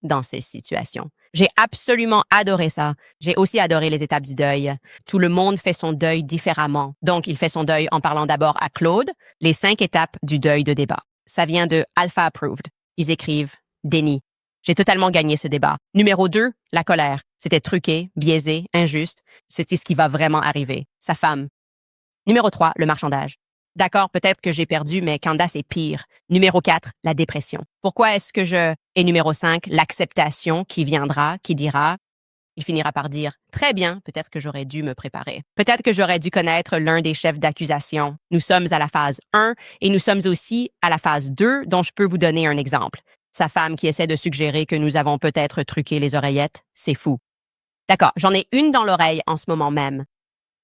dans ces situations. J'ai absolument adoré ça. J'ai aussi adoré les étapes du deuil. Tout le monde fait son deuil différemment. Donc, il fait son deuil en parlant d'abord à Claude, les 5 étapes du deuil de débat. Ça vient de Alpha Approved. Ils écrivent « déni ». J'ai totalement gagné ce débat. Numéro 2, la colère. C'était truqué, biaisé, injuste. C'était ce qui va vraiment arriver. Sa femme. Numéro 3, le marchandage. D'accord, peut-être que j'ai perdu, mais Candace est pire. Numéro 4, la dépression. Pourquoi est-ce que je... Et numéro 5, l'acceptation qui viendra, qui dira... Il finira par dire « Très bien, peut-être que j'aurais dû me préparer. Peut-être que j'aurais dû connaître l'un des chefs d'accusation. Nous sommes à la phase 1 et nous sommes aussi à la phase 2 dont je peux vous donner un exemple. Sa femme qui essaie de suggérer que nous avons peut-être truqué les oreillettes, c'est fou. D'accord, j'en ai une dans l'oreille en ce moment même.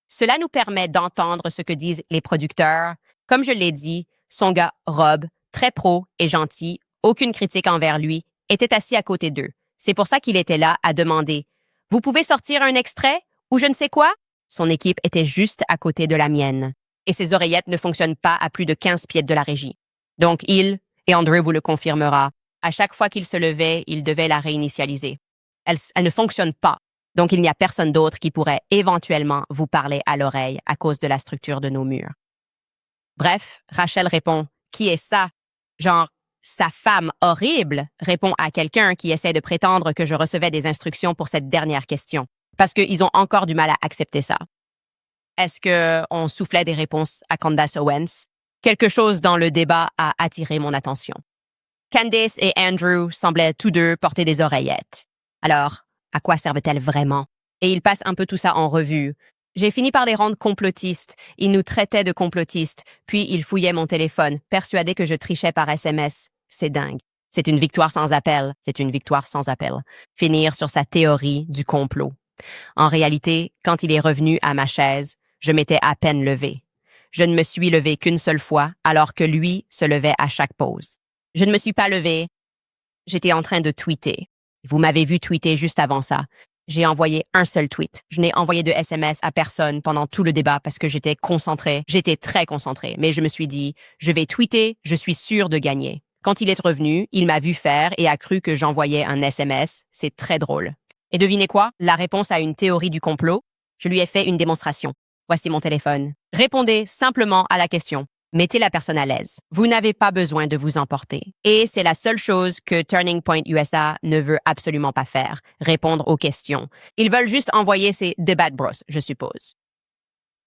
Cela nous permet d'entendre ce que disent les producteurs. Comme je l'ai dit, son gars Rob, très pro et gentil, aucune critique envers lui, était assis à côté d'eux. C'est pour ça qu'il était là à demander « Vous pouvez sortir un extrait ou je ne sais quoi ?» Son équipe était juste à côté de la mienne. Et ses oreillettes ne fonctionnent pas à plus de 15 pieds de la régie. Donc il, et Andrew vous le confirmera, à chaque fois qu'il se levait, il devait la réinitialiser. Elle ne fonctionne pas. Donc, il n'y a personne d'autre qui pourrait éventuellement vous parler à l'oreille à cause de la structure de nos murs. Bref, Rachel répond « Qui est ça? » Genre, sa femme horrible répond à quelqu'un qui essaie de prétendre que je recevais des instructions pour cette dernière question, parce qu'ils ont encore du mal à accepter ça. Est-ce qu'on soufflait des réponses à Candace Owens? Quelque chose dans le débat a attiré mon attention. Candace et Andrew semblaient tous deux porter des oreillettes. Alors, à quoi servent-elles vraiment? Et ils passent un peu tout ça en revue. J'ai fini par les rendre complotistes. Ils nous traitaient de complotistes. Puis ils fouillaient mon téléphone, persuadés que je trichais par SMS. C'est dingue. C'est une victoire sans appel. C'est une victoire sans appel. Finir sur sa théorie du complot. En réalité, quand il est revenu à ma chaise, je m'étais à peine levée. Je ne me suis levée qu'une seule fois, alors que lui se levait à chaque pause. Je ne me suis pas levée. J'étais en train de tweeter. Vous m'avez vu tweeter juste avant ça. J'ai envoyé un seul tweet. Je n'ai envoyé de SMS à personne pendant tout le débat parce que j'étais concentrée. J'étais très concentrée. Mais je me suis dit, je vais tweeter, je suis sûre de gagner. Quand il est revenu, il m'a vu faire et a cru que j'envoyais un SMS. C'est très drôle. Et devinez quoi? La réponse à une théorie du complot? Je lui ai fait une démonstration. Voici mon téléphone. Répondez simplement à la question. Mettez la personne à l'aise. Vous n'avez pas besoin de vous emporter. Et c'est la seule chose que Turning Point USA ne veut absolument pas faire, répondre aux questions. Ils veulent juste envoyer ces The Bad Bros, je suppose.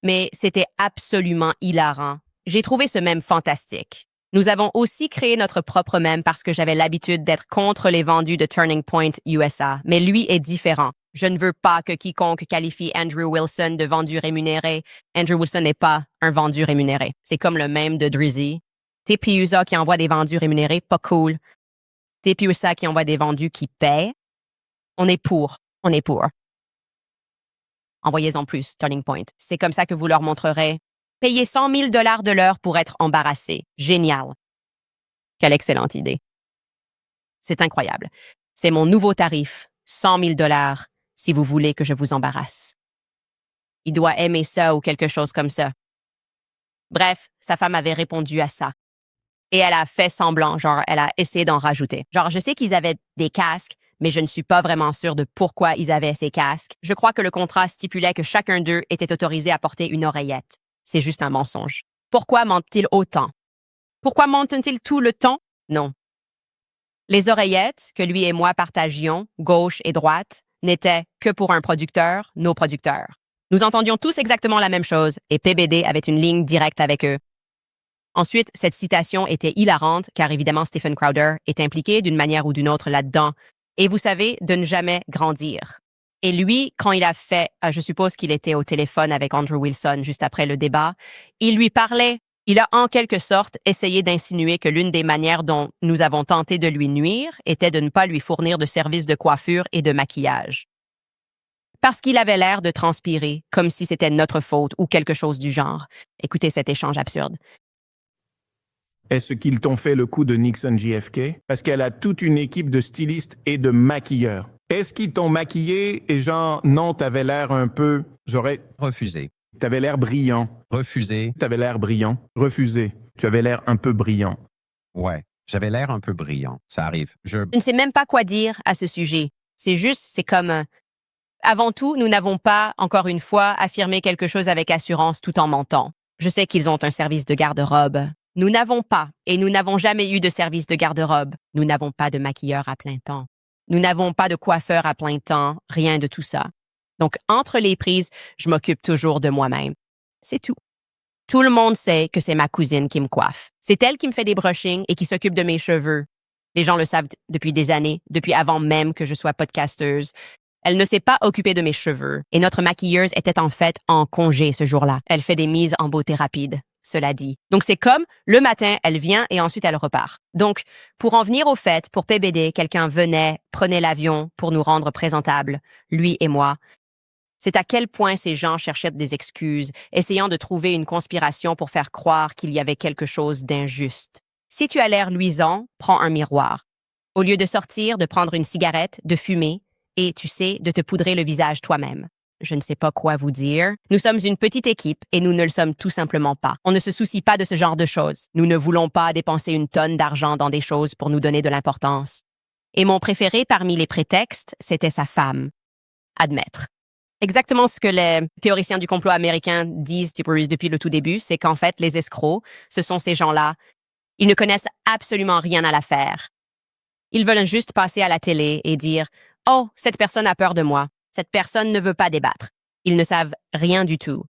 Mais c'était absolument hilarant. J'ai trouvé ce mème fantastique. Nous avons aussi créé notre propre mème parce que j'avais l'habitude d'être contre les vendus de Turning Point USA, mais lui est différent. Je ne veux pas que quiconque qualifie Andrew Wilson de vendu rémunéré. Andrew Wilson n'est pas un vendu rémunéré. C'est comme le mème de Drizzy. TPUSA qui envoie des vendus rémunérés, pas cool. TPUSA qui envoie des vendus qui paient. On est pour. On est pour. Envoyez-en plus, Turning Point. C'est comme ça que vous leur montrerez. Payez 100 000 $ de l'heure pour être embarrassé. Génial. Quelle excellente idée. C'est incroyable. C'est mon nouveau tarif. 100 000 $ si vous voulez que je vous embarrasse. Il doit aimer ça ou quelque chose comme ça. Bref, sa femme avait répondu à ça. Et elle a fait semblant, genre, elle a essayé d'en rajouter. Genre, je sais qu'ils avaient des casques, mais je ne suis pas vraiment sûre de pourquoi ils avaient ces casques. Je crois que le contrat stipulait que chacun d'eux était autorisé à porter une oreillette. C'est juste un mensonge. Pourquoi mentent-ils autant? Pourquoi mentent-ils tout le temps? Non. Les oreillettes que lui et moi partagions, gauche et droite, n'étaient que pour un producteur, nos producteurs. Nous entendions tous exactement la même chose et PBD avait une ligne directe avec eux. Ensuite, cette citation était hilarante car évidemment Stephen Crowder est impliqué d'une manière ou d'une autre là-dedans. Et vous savez, de ne jamais grandir. Et lui, quand il a fait, je suppose qu'il était au téléphone avec Andrew Wilson juste après le débat, il lui parlait. Il a en quelque sorte essayé d'insinuer que l'une des manières dont nous avons tenté de lui nuire était de ne pas lui fournir de services de coiffure et de maquillage. Parce qu'il avait l'air de transpirer, comme si c'était notre faute ou quelque chose du genre. Écoutez cet échange absurde. Est-ce qu'ils t'ont fait le coup de Nixon JFK? Parce qu'elle a toute une équipe de stylistes et de maquilleurs. Est-ce qu'ils t'ont maquillé et genre, non, t'avais l'air un peu... Refusé. T'avais l'air brillant. Refusé. T'avais l'air brillant. Refusé. Tu avais l'air un peu brillant. Ouais, j'avais l'air un peu brillant. Ça arrive. Je ne sais même pas quoi dire à ce sujet. C'est comme... Avant tout, nous n'avons pas, encore une fois, affirmé quelque chose avec assurance tout en mentant. Je sais qu'ils ont un service de garde-robe. Nous n'avons pas, et nous n'avons jamais eu de service de garde-robe. Nous n'avons pas de maquilleur à plein temps. Nous n'avons pas de coiffeur à plein temps, rien de tout ça. Donc, entre les prises, je m'occupe toujours de moi-même. C'est tout. Tout le monde sait que c'est ma cousine qui me coiffe. C'est elle qui me fait des brushings et qui s'occupe de mes cheveux. Les gens le savent depuis des années, depuis avant même que je sois podcasteuse. Elle ne s'est pas occupée de mes cheveux et notre maquilleuse était en fait en congé ce jour-là. Elle fait des mises en beauté rapide, cela dit. Donc c'est comme, le matin, elle vient et ensuite elle repart. Donc, pour en venir au fait, pour PBD, quelqu'un venait, prenait l'avion pour nous rendre présentables, lui et moi. C'est à quel point ces gens cherchaient des excuses, essayant de trouver une conspiration pour faire croire qu'il y avait quelque chose d'injuste. Si tu as l'air luisant, prends un miroir. Au lieu de sortir, de prendre une cigarette, de fumer, et, tu sais, de te poudrer le visage toi-même. Je ne sais pas quoi vous dire. Nous sommes une petite équipe et nous ne le sommes tout simplement pas. On ne se soucie pas de ce genre de choses. Nous ne voulons pas dépenser une tonne d'argent dans des choses pour nous donner de l'importance. Et mon préféré parmi les prétextes, c'était sa femme. Admettre. Exactement ce que les théoriciens du complot américain disent depuis le tout début, c'est qu'en fait, les escrocs, ce sont ces gens-là. Ils ne connaissent absolument rien à l'affaire. Ils veulent juste passer à la télé et dire « Oh, cette personne a peur de moi. Cette personne ne veut pas débattre. » Ils ne savent rien du tout.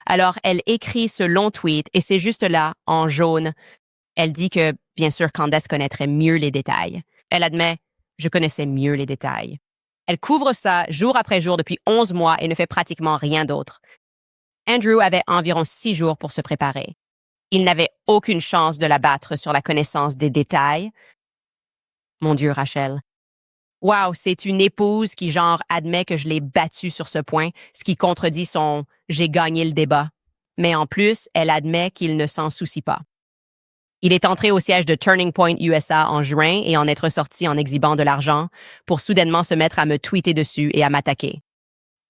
Alors, elle écrit ce long tweet et c'est juste là, en jaune. Elle dit que, bien sûr, Candace connaîtrait mieux les détails. Elle admet « Je connaissais mieux les détails. » Elle couvre ça jour après jour depuis 11 mois et ne fait pratiquement rien d'autre. Andrew avait environ 6 jours pour se préparer. Il n'avait aucune chance de la battre sur la connaissance des détails. Mon Dieu, Rachel. Wow, c'est une épouse qui, genre, admet que je l'ai battue sur ce point, ce qui contredit son « j'ai gagné le débat ». Mais en plus, elle admet qu'il ne s'en soucie pas. Il est entré au siège de Turning Point USA en juin et en être sorti en exhibant de l'argent pour soudainement se mettre à me tweeter dessus et à m'attaquer.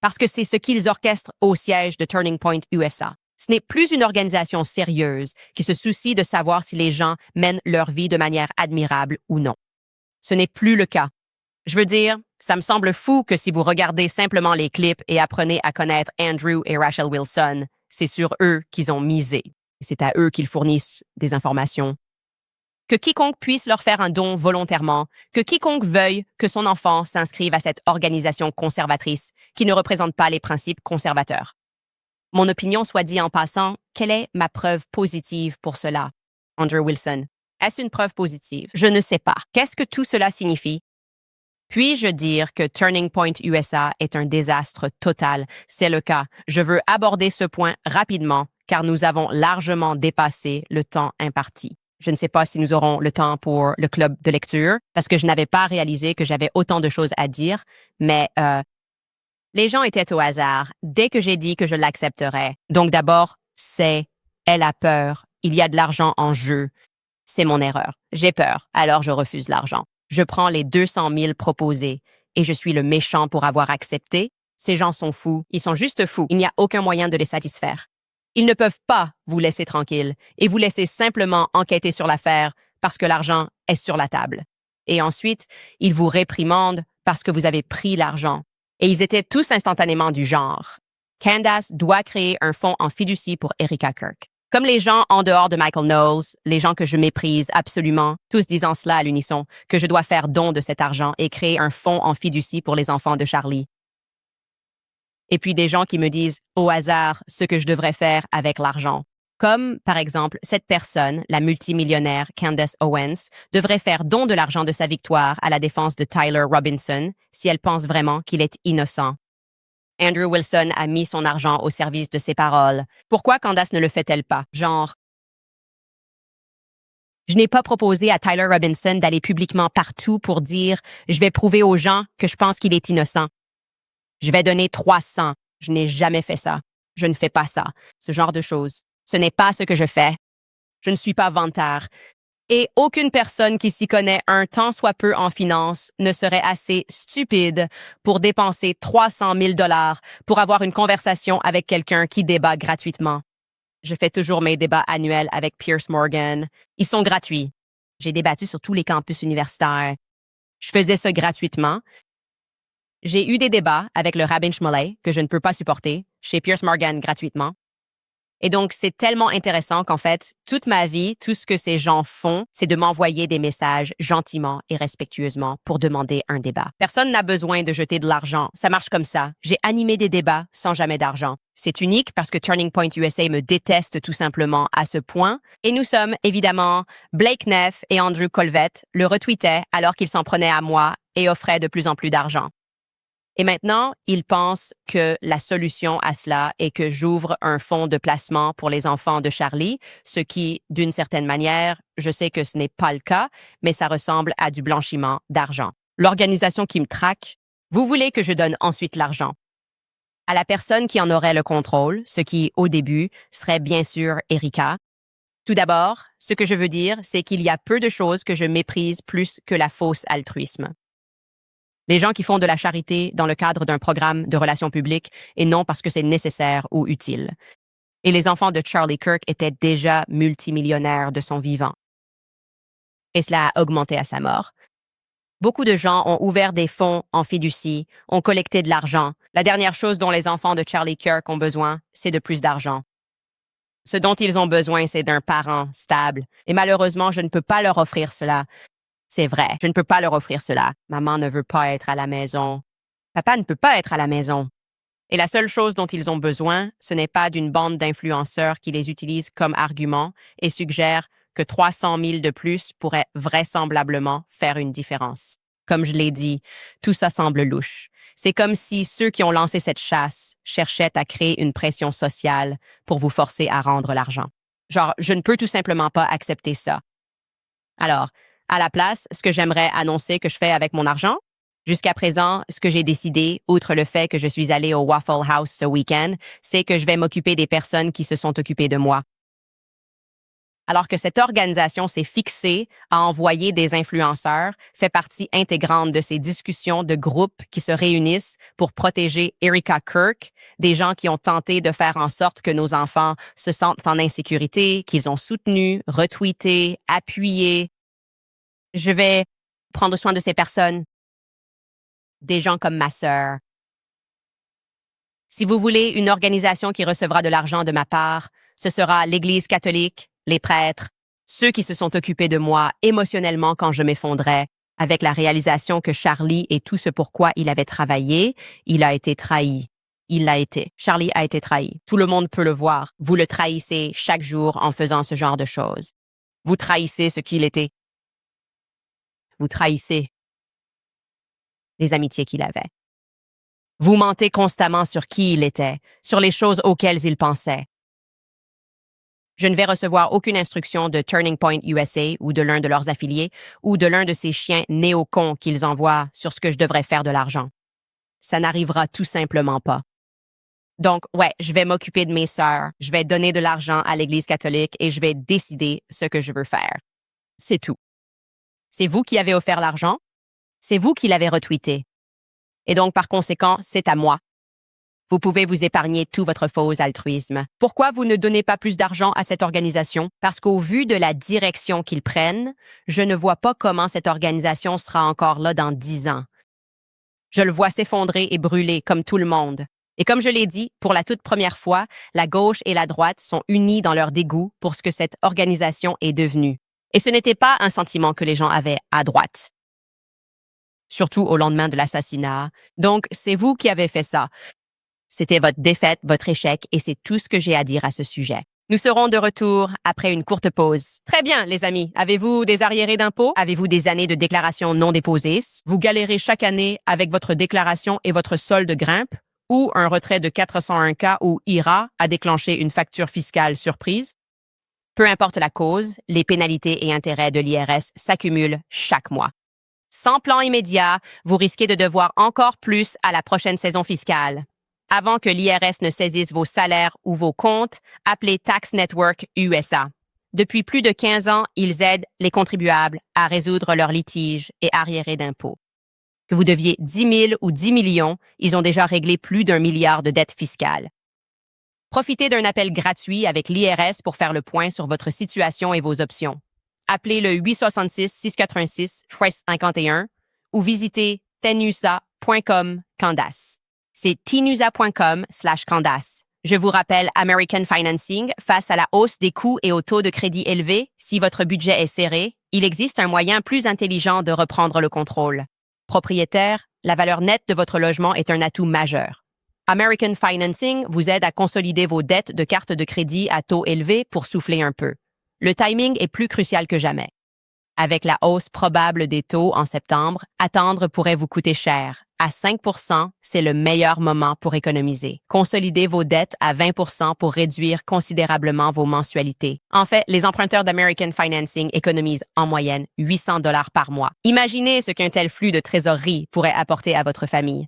Parce que c'est ce qu'ils orchestrent au siège de Turning Point USA. Ce n'est plus une organisation sérieuse qui se soucie de savoir si les gens mènent leur vie de manière admirable ou non. Ce n'est plus le cas. Je veux dire, ça me semble fou que si vous regardez simplement les clips et apprenez à connaître Andrew et Rachel Wilson, c'est sur eux qu'ils ont misé. C'est à eux qu'ils fournissent des informations. Que quiconque puisse leur faire un don volontairement, que quiconque veuille que son enfant s'inscrive à cette organisation conservatrice qui ne représente pas les principes conservateurs. Mon opinion soit dit en passant, quelle est ma preuve positive pour cela? Andrew Wilson. Est-ce une preuve positive? Je ne sais pas. Qu'est-ce que tout cela signifie? Puis-je dire que Turning Point USA est un désastre total? C'est le cas. Je veux aborder ce point rapidement car nous avons largement dépassé le temps imparti. Je ne sais pas si nous aurons le temps pour le club de lecture parce que je n'avais pas réalisé que j'avais autant de choses à dire, mais les gens étaient au hasard dès que j'ai dit que je l'accepterais. Donc d'abord, elle a peur, il y a de l'argent en jeu. C'est mon erreur. J'ai peur, alors je refuse l'argent. Je prends les 200 000 proposés et je suis le méchant pour avoir accepté. Ces gens sont fous, ils sont juste fous. Il n'y a aucun moyen de les satisfaire. Ils ne peuvent pas vous laisser tranquille et vous laisser simplement enquêter sur l'affaire parce que l'argent est sur la table. Et ensuite, ils vous réprimandent parce que vous avez pris l'argent. Et ils étaient tous instantanément du genre. Candace doit créer un fonds en fiducie pour Erika Kirk. Comme les gens en dehors de Michael Knowles, les gens que je méprise absolument, tous disant cela à l'unisson, que je dois faire don de cet argent et créer un fonds en fiducie pour les enfants de Charlie. Et puis des gens qui me disent au hasard ce que je devrais faire avec l'argent. Comme, par exemple, cette personne, la multimillionnaire Candace Owens, devrait faire don de l'argent de sa victoire à la défense de Tyler Robinson si elle pense vraiment qu'il est innocent. Andrew Wilson a mis son argent au service de ses paroles. Pourquoi Candace ne le fait-elle pas? Genre, je n'ai pas proposé à Tyler Robinson d'aller publiquement partout pour dire « Je vais prouver aux gens que je pense qu'il est innocent. Je vais donner 300. » Je n'ai jamais fait ça. Je ne fais pas ça. Ce genre de choses. Ce n'est pas ce que je fais. Je ne suis pas vantard. Et aucune personne qui s'y connaît un tant soit peu en finance ne serait assez stupide pour dépenser 300 000 $ pour avoir une conversation avec quelqu'un qui débat gratuitement. Je fais toujours mes débats annuels avec Piers Morgan. Ils sont gratuits. J'ai débattu sur tous les campus universitaires. Je faisais ça gratuitement. J'ai eu des débats avec le rabbin Shmuley, que je ne peux pas supporter, chez Piers Morgan gratuitement. Et donc, c'est tellement intéressant qu'en fait, toute ma vie, tout ce que ces gens font, c'est de m'envoyer des messages gentiment et respectueusement pour demander un débat. Personne n'a besoin de jeter de l'argent. Ça marche comme ça. J'ai animé des débats sans jamais d'argent. C'est unique parce que Turning Point USA me déteste tout simplement à ce point. Et nous sommes, évidemment, Blake Neff et Andrew Colvette le retweetaient alors qu'ils s'en prenaient à moi et offraient de plus en plus d'argent. Et maintenant, ils pensent que la solution à cela est que j'ouvre un fonds de placement pour les enfants de Charlie, ce qui, d'une certaine manière, je sais que ce n'est pas le cas, mais ça ressemble à du blanchiment d'argent. L'organisation qui me traque, vous voulez que je donne ensuite l'argent à la personne qui en aurait le contrôle, ce qui, au début, serait bien sûr Erika. Tout d'abord, ce que je veux dire, c'est qu'il y a peu de choses que je méprise plus que la fausse altruisme. Les gens qui font de la charité dans le cadre d'un programme de relations publiques et non parce que c'est nécessaire ou utile. Et les enfants de Charlie Kirk étaient déjà multimillionnaires de son vivant. Et cela a augmenté à sa mort. Beaucoup de gens ont ouvert des fonds en fiducie, ont collecté de l'argent. La dernière chose dont les enfants de Charlie Kirk ont besoin, c'est de plus d'argent. Ce dont ils ont besoin, c'est d'un parent stable. Et malheureusement, je ne peux pas leur offrir cela. C'est vrai, je ne peux pas leur offrir cela. Maman ne veut pas être à la maison. Papa ne peut pas être à la maison. Et la seule chose dont ils ont besoin, ce n'est pas d'une bande d'influenceurs qui les utilisent comme argument et suggèrent que 300 000 de plus pourrait vraisemblablement faire une différence. Comme je l'ai dit, tout ça semble louche. C'est comme si ceux qui ont lancé cette chasse cherchaient à créer une pression sociale pour vous forcer à rendre l'argent. Genre, je ne peux tout simplement pas accepter ça. Alors, à la place, ce que j'aimerais annoncer que je fais avec mon argent, jusqu'à présent, ce que j'ai décidé, outre le fait que je suis allée au Waffle House ce week-end, c'est que je vais m'occuper des personnes qui se sont occupées de moi. alors que cette organisation s'est fixée à envoyer des influenceurs, fait partie intégrante de ces discussions de groupe qui se réunissent pour protéger Erika Kirk, des gens qui ont tenté de faire en sorte que nos enfants se sentent en insécurité, qu'ils ont soutenu, retweeté, appuyé. Je vais prendre soin de ces personnes, des gens comme ma sœur. Si vous voulez une organisation qui recevra de l'argent de ma part, ce sera l'Église catholique, les prêtres, ceux qui se sont occupés de moi émotionnellement quand je m'effondrais, avec la réalisation que Charlie et tout ce pourquoi il avait travaillé, il a été trahi. Il l'a été. Charlie a été trahi. Tout le monde peut le voir. Vous le trahissez chaque jour en faisant ce genre de choses. Vous trahissez ce qu'il était. Vous trahissez les amitiés qu'il avait. Vous mentez constamment sur qui il était, sur les choses auxquelles il pensait. Je ne vais recevoir aucune instruction de Turning Point USA ou de l'un de leurs affiliés ou de l'un de ces chiens néocons qu'ils envoient sur ce que je devrais faire de l'argent. Ça n'arrivera tout simplement pas. Donc, ouais, je vais m'occuper de mes sœurs, je vais donner de l'argent à l'Église catholique et je vais décider ce que je veux faire. C'est tout. C'est vous qui avez offert l'argent, c'est vous qui l'avez retweeté. Et donc, par conséquent, c'est à moi. Vous pouvez vous épargner tout votre faux altruisme. Pourquoi vous ne donnez pas plus d'argent à cette organisation? Parce qu'au vu de la direction qu'ils prennent, je ne vois pas comment cette organisation sera encore là dans 10 ans. Je le vois s'effondrer et brûler comme tout le monde. Et comme je l'ai dit, pour la toute première fois, la gauche et la droite sont unies dans leur dégoût pour ce que cette organisation est devenue. Et ce n'était pas un sentiment que les gens avaient à droite. Surtout au lendemain de l'assassinat. Donc, c'est vous qui avez fait ça. C'était votre défaite, votre échec, et c'est tout ce que j'ai à dire à ce sujet. Nous serons de retour après une courte pause. Très bien, les amis. Avez-vous des arriérés d'impôts? Avez-vous des années de déclaration non déposées? Vous galérez chaque année avec votre déclaration et votre solde grimpe? Ou un retrait de 401K ou IRA a déclenché une facture fiscale surprise? Peu importe la cause, les pénalités et intérêts de l'IRS s'accumulent chaque mois. Sans plan immédiat, vous risquez de devoir encore plus à la prochaine saison fiscale. Avant que l'IRS ne saisisse vos salaires ou vos comptes, appelez Tax Network USA. Depuis plus de 15 ans, ils aident les contribuables à résoudre leurs litiges et arriérés d'impôts. Que vous deviez 10 000 ou 10 millions, ils ont déjà réglé plus d'1 milliard de dettes fiscales. Profitez d'un appel gratuit avec l'IRS pour faire le point sur votre situation et vos options. Appelez le 866-686-51 ou visitez tenusa.com Candace. C'est tinusa.com/Candace. Je vous rappelle American Financing, face à la hausse des coûts et aux taux de crédit élevés, si votre budget est serré, il existe un moyen plus intelligent de reprendre le contrôle. Propriétaire, la valeur nette de votre logement est un atout majeur. American Financing vous aide à consolider vos dettes de cartes de crédit à taux élevés pour souffler un peu. Le timing est plus crucial que jamais. Avec la hausse probable des taux en septembre, attendre pourrait vous coûter cher. À 5 %, c'est le meilleur moment pour économiser. Consolidez vos dettes à 20 % pour réduire considérablement vos mensualités. En fait, les emprunteurs d'American Financing économisent en moyenne 800 $ par mois. Imaginez ce qu'un tel flux de trésorerie pourrait apporter à votre famille.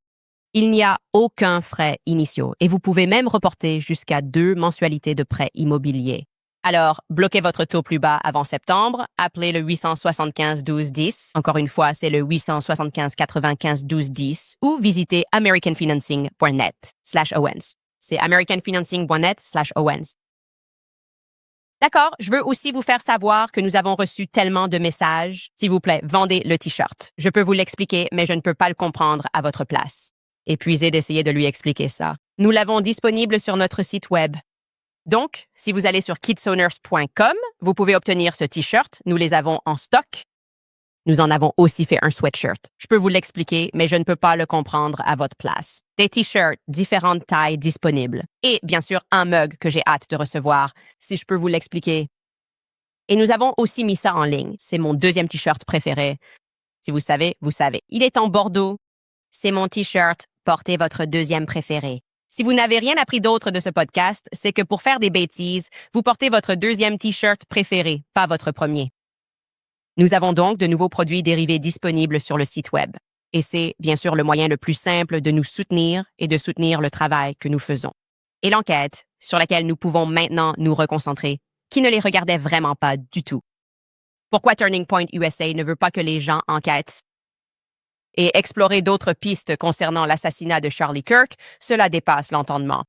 Il n'y a aucun frais initiaux et vous pouvez même reporter jusqu'à 2 mensualités de prêts immobiliers. Alors, bloquez votre taux plus bas avant septembre, appelez le 875-12-10. Encore une fois, c'est le 875-95-12-10 ou visitez americanfinancing.net/Owens. C'est americanfinancing.net/Owens. D'accord, je veux aussi vous faire savoir que nous avons reçu tellement de messages. S'il vous plaît, vendez le T-shirt. Je peux vous l'expliquer, mais je ne peux pas le comprendre à votre place. Épuisé d'essayer de lui expliquer ça. Nous l'avons disponible sur notre site web. Donc, si vous allez sur kidsowners.com, vous pouvez obtenir ce T-shirt. Nous les avons en stock. Nous en avons aussi fait un sweatshirt. Je peux vous l'expliquer, mais je ne peux pas le comprendre à votre place. Des T-shirts, différentes tailles disponibles. Et bien sûr, un mug que j'ai hâte de recevoir, si je peux vous l'expliquer. Et nous avons aussi mis ça en ligne. C'est mon deuxième T-shirt préféré. Si vous savez, vous savez. Il est en bordeaux. C'est mon T-shirt. Portez votre deuxième préféré. Si vous n'avez rien appris d'autre de ce podcast, c'est que pour faire des bêtises, vous portez votre deuxième T-shirt préféré, pas votre premier. Nous avons donc de nouveaux produits dérivés disponibles sur le site web. Et c'est, bien sûr, le moyen le plus simple de nous soutenir et de soutenir le travail que nous faisons. Et l'enquête, sur laquelle nous pouvons maintenant nous reconcentrer, qui ne les regardait vraiment pas du tout. Pourquoi Turning Point USA ne veut pas que les gens enquêtent et explorer d'autres pistes concernant l'assassinat de Charlie Kirk, cela dépasse l'entendement.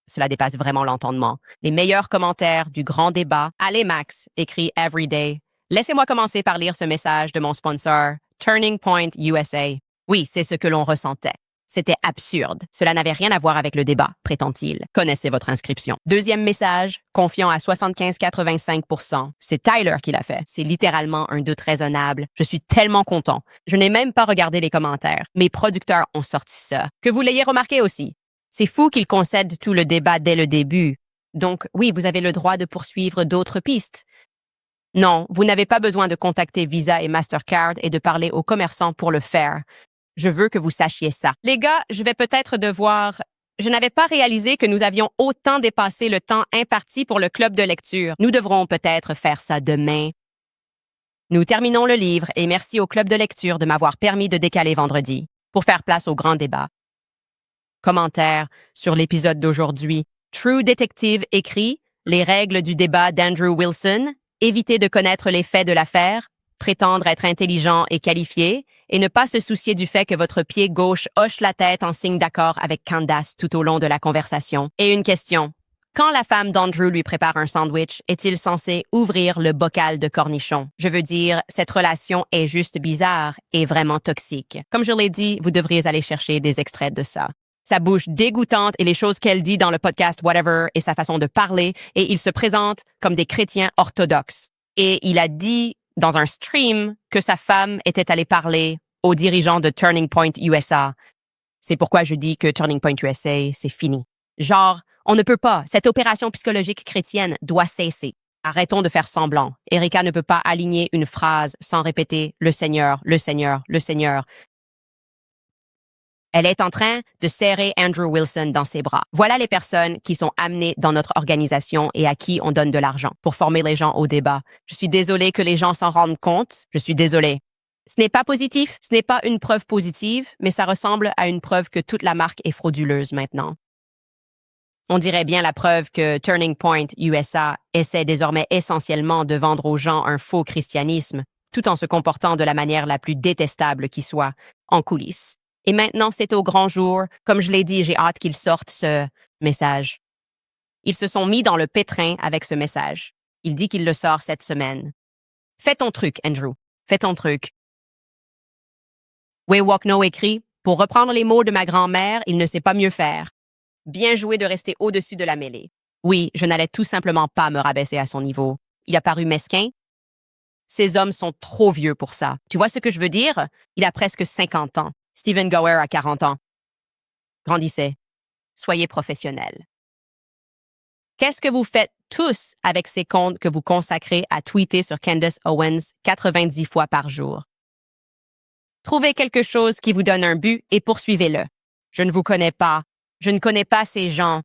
Cela dépasse vraiment l'entendement. Les meilleurs commentaires du grand débat. Allez Max, écrit Everyday. Laissez-moi commencer par lire ce message de mon sponsor, Turning Point USA. Oui, c'est ce que l'on ressentait. C'était absurde. Cela n'avait rien à voir avec le débat, prétend-il. Connaissez votre inscription. Deuxième message, confiant à 75-85%. C'est Tyler qui l'a fait. C'est littéralement un doute raisonnable. Je suis tellement content. Je n'ai même pas regardé les commentaires. Mes producteurs ont sorti ça. Que vous l'ayez remarqué aussi. C'est fou qu'ils concèdent tout le débat dès le début. Donc, oui, vous avez le droit de poursuivre d'autres pistes. Non, vous n'avez pas besoin de contacter Visa et Mastercard et de parler aux commerçants pour le faire. Je veux que vous sachiez ça. Les gars, je vais peut-être devoir... Je n'avais pas réalisé que nous avions autant dépassé le temps imparti pour le club de lecture. Nous devrons peut-être faire ça demain. Nous terminons le livre et merci au club de lecture de m'avoir permis de décaler vendredi pour faire place au grand débat. Commentaire sur l'épisode d'aujourd'hui. True Detective écrit « Les règles du débat d'Andrew Wilson, éviter de connaître les faits de l'affaire, prétendre être intelligent et qualifié, et ne pas se soucier du fait que votre pied gauche hoche la tête en signe d'accord avec Candace tout au long de la conversation. » Et une question. Quand la femme d'Andrew lui prépare un sandwich, est-il censé ouvrir le bocal de cornichons? Je veux dire, cette relation est juste bizarre et vraiment toxique. Comme je l'ai dit, vous devriez aller chercher des extraits de ça. Sa bouche dégoûtante et les choses qu'elle dit dans le podcast Whatever et sa façon de parler, et il se présente comme des chrétiens orthodoxes. Et il a dit dans un stream que sa femme était allée parler aux dirigeants de Turning Point USA. C'est pourquoi je dis que Turning Point USA, c'est fini. Genre, on ne peut pas. Cette opération psychologique chrétienne doit cesser. Arrêtons de faire semblant. Erika ne peut pas aligner une phrase sans répéter « le Seigneur, le Seigneur, le Seigneur ». Elle est en train de serrer Andrew Wilson dans ses bras. Voilà les personnes qui sont amenées dans notre organisation et à qui on donne de l'argent pour former les gens au débat. Je suis désolée que les gens s'en rendent compte. Je suis désolée. Ce n'est pas positif, ce n'est pas une preuve positive, mais ça ressemble à une preuve que toute la marque est frauduleuse maintenant. On dirait bien la preuve que Turning Point USA essaie désormais essentiellement de vendre aux gens un faux christianisme, tout en se comportant de la manière la plus détestable qui soit, en coulisses. Et maintenant, c'est au grand jour. Comme je l'ai dit, j'ai hâte qu'ils sortent ce message. Ils se sont mis dans le pétrin avec ce message. Il dit qu'il le sort cette semaine. Fais ton truc, Andrew. Fais ton truc. Waywalkno écrit « Pour reprendre les mots de ma grand-mère, il ne sait pas mieux faire. Bien joué de rester au-dessus de la mêlée. » Oui, je n'allais tout simplement pas me rabaisser à son niveau. Il a paru mesquin. Ces hommes sont trop vieux pour ça. Tu vois ce que je veux dire? Il a presque 50 ans. Stephen Gower a 40 ans. Grandissez. Soyez professionnels. Qu'est-ce que vous faites tous avec ces comptes que vous consacrez à tweeter sur Candace Owens 90 fois par jour? Trouvez quelque chose qui vous donne un but et poursuivez-le. Je ne vous connais pas. Je ne connais pas ces gens.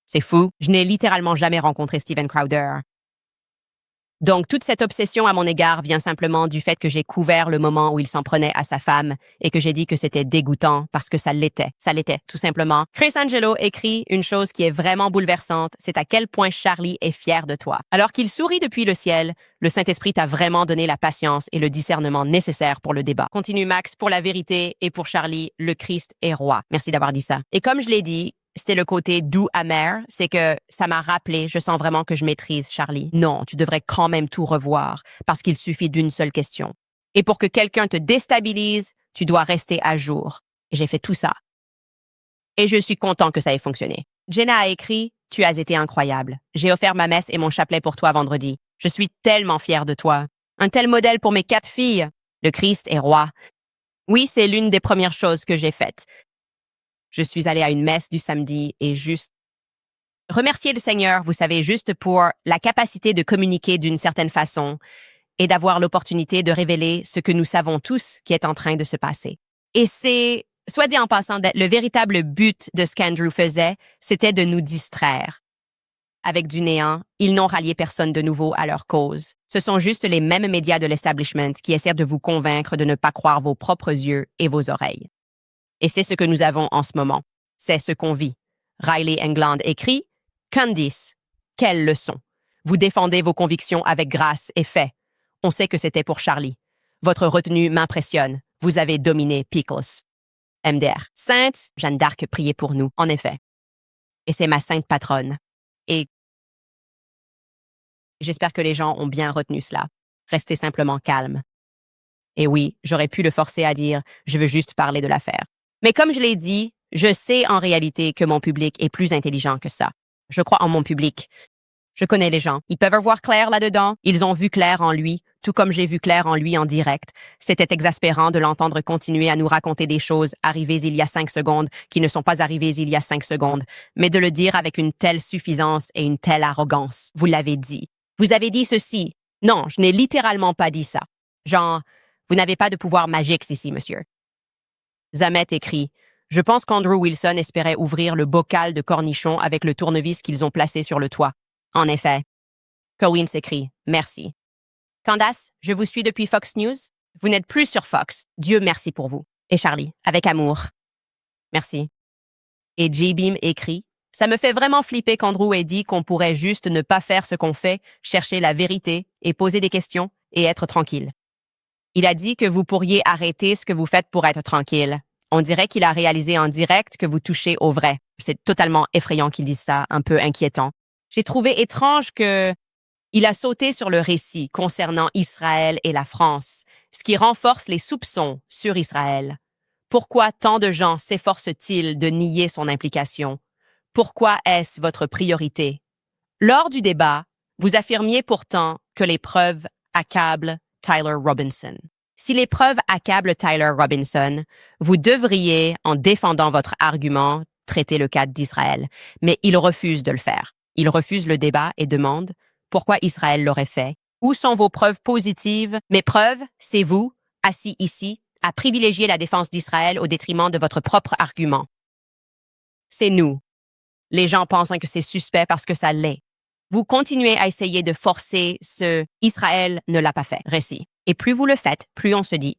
C'est fou. Je n'ai littéralement jamais rencontré Steven Crowder. Donc, toute cette obsession à mon égard vient simplement du fait que j'ai couvert le moment où il s'en prenait à sa femme et que j'ai dit que c'était dégoûtant parce que ça l'était. Ça l'était, tout simplement. Chris Angelo écrit une chose qui est vraiment bouleversante, c'est à quel point Charlie est fier de toi. Alors qu'il sourit depuis le ciel, le Saint-Esprit t'a vraiment donné la patience et le discernement nécessaires pour le débat. Continue Max, pour la vérité et pour Charlie, le Christ est roi. Merci d'avoir dit ça. Et comme je l'ai dit, c'était le côté doux amer, c'est que ça m'a rappelé, je sens vraiment que je maîtrise Charlie. Non, tu devrais quand même tout revoir, parce qu'il suffit d'une seule question. Et pour que quelqu'un te déstabilise, tu dois rester à jour. Et j'ai fait tout ça. Et je suis content que ça ait fonctionné. Jenna a écrit « Tu as été incroyable. J'ai offert ma messe et mon chapelet pour toi vendredi. Je suis tellement fière de toi. Un tel modèle pour mes 4 filles. Le Christ est roi. » Oui, c'est l'une des premières choses que j'ai faites. Je suis allée à une messe du samedi et juste remercier le Seigneur, vous savez, juste pour la capacité de communiquer d'une certaine façon et d'avoir l'opportunité de révéler ce que nous savons tous qui est en train de se passer. Et c'est, soit dit en passant, le véritable but de ce qu'Andrew faisait, c'était de nous distraire. Avec du néant, ils n'ont rallié personne de nouveau à leur cause. Ce sont juste les mêmes médias de l'establishment qui essaient de vous convaincre de ne pas croire vos propres yeux et vos oreilles. Et c'est ce que nous avons en ce moment. C'est ce qu'on vit. Riley England écrit « Candice, quelle leçon! Vous défendez vos convictions avec grâce et fait. On sait que c'était pour Charlie. Votre retenue m'impressionne. Vous avez dominé Pickles. MDR. Sainte Jeanne d'Arc, priez pour nous, en effet. Et c'est ma sainte patronne. Et j'espère que les gens ont bien retenu cela. Restez simplement calme. Et oui, j'aurais pu le forcer à dire « je veux juste parler de l'affaire ». Mais comme je l'ai dit, je sais en réalité que mon public est plus intelligent que ça. Je crois en mon public. Je connais les gens. Ils peuvent voir clair là-dedans. Ils ont vu clair en lui, tout comme j'ai vu clair en lui en direct. C'était exaspérant de l'entendre continuer à nous raconter des choses arrivées il y a 5 secondes qui ne sont pas arrivées il y a 5 secondes, mais de le dire avec une telle suffisance et une telle arrogance. Vous l'avez dit. Vous avez dit ceci. Non, je n'ai littéralement pas dit ça. Genre, vous n'avez pas de pouvoir magique ici, monsieur. Zamet écrit « Je pense qu'Andrew Wilson espérait ouvrir le bocal de cornichons avec le tournevis qu'ils ont placé sur le toit. » En effet. Cohen s'écrit « Merci. » Candace, je vous suis depuis Fox News. Vous n'êtes plus sur Fox. Dieu merci pour vous. Et Charlie, avec amour. Merci. Et J-Beam écrit « Ça me fait vraiment flipper qu'Andrew ait dit qu'on pourrait juste ne pas faire ce qu'on fait, chercher la vérité et poser des questions et être tranquille. Il a dit que vous pourriez arrêter ce que vous faites pour être tranquille. On dirait qu'il a réalisé en direct que vous touchez au vrai. C'est totalement effrayant qu'il dise ça, un peu inquiétant. J'ai trouvé étrange que il a sauté sur le récit concernant Israël et la France, ce qui renforce les soupçons sur Israël. Pourquoi tant de gens s'efforcent-ils de nier son implication? Pourquoi est-ce votre priorité? Lors du débat, vous affirmiez pourtant que les preuves accablent Tyler Robinson. Si les preuves accablent Tyler Robinson, vous devriez, en défendant votre argument, traiter le cas d'Israël. Mais il refuse de le faire. Il refuse le débat et demande pourquoi Israël l'aurait fait. Où sont vos preuves positives? Mes preuves, c'est vous, assis ici, à privilégier la défense d'Israël au détriment de votre propre argument. C'est nous. Les gens pensent que c'est suspect parce que ça l'est. Vous continuez à essayer de forcer ce « Israël ne l'a pas fait » récit. Et plus vous le faites, plus on se dit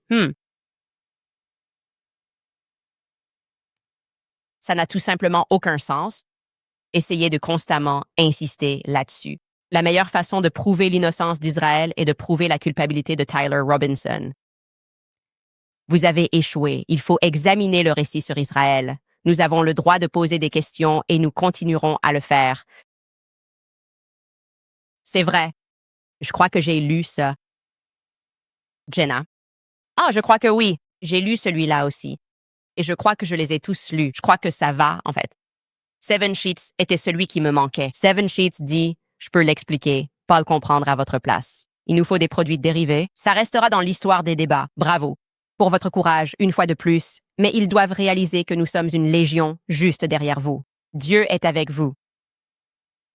ça n'a tout simplement aucun sens. Essayez de constamment insister là-dessus. La meilleure façon de prouver l'innocence d'Israël est de prouver la culpabilité de Tyler Robinson. Vous avez échoué. Il faut examiner le récit sur Israël. Nous avons le droit de poser des questions et nous continuerons à le faire. C'est vrai. Je crois que j'ai lu ça. Jenna. Ah, je crois que oui. J'ai lu celui-là aussi. Et je crois que je les ai tous lus. Je crois que ça va, en fait. Seven Sheets était celui qui me manquait. Seven Sheets dit « Je peux l'expliquer, pas le comprendre à votre place. Il nous faut des produits dérivés. Ça restera dans l'histoire des débats. Bravo. Pour votre courage, une fois de plus. Mais ils doivent réaliser que nous sommes une légion juste derrière vous. Dieu est avec vous.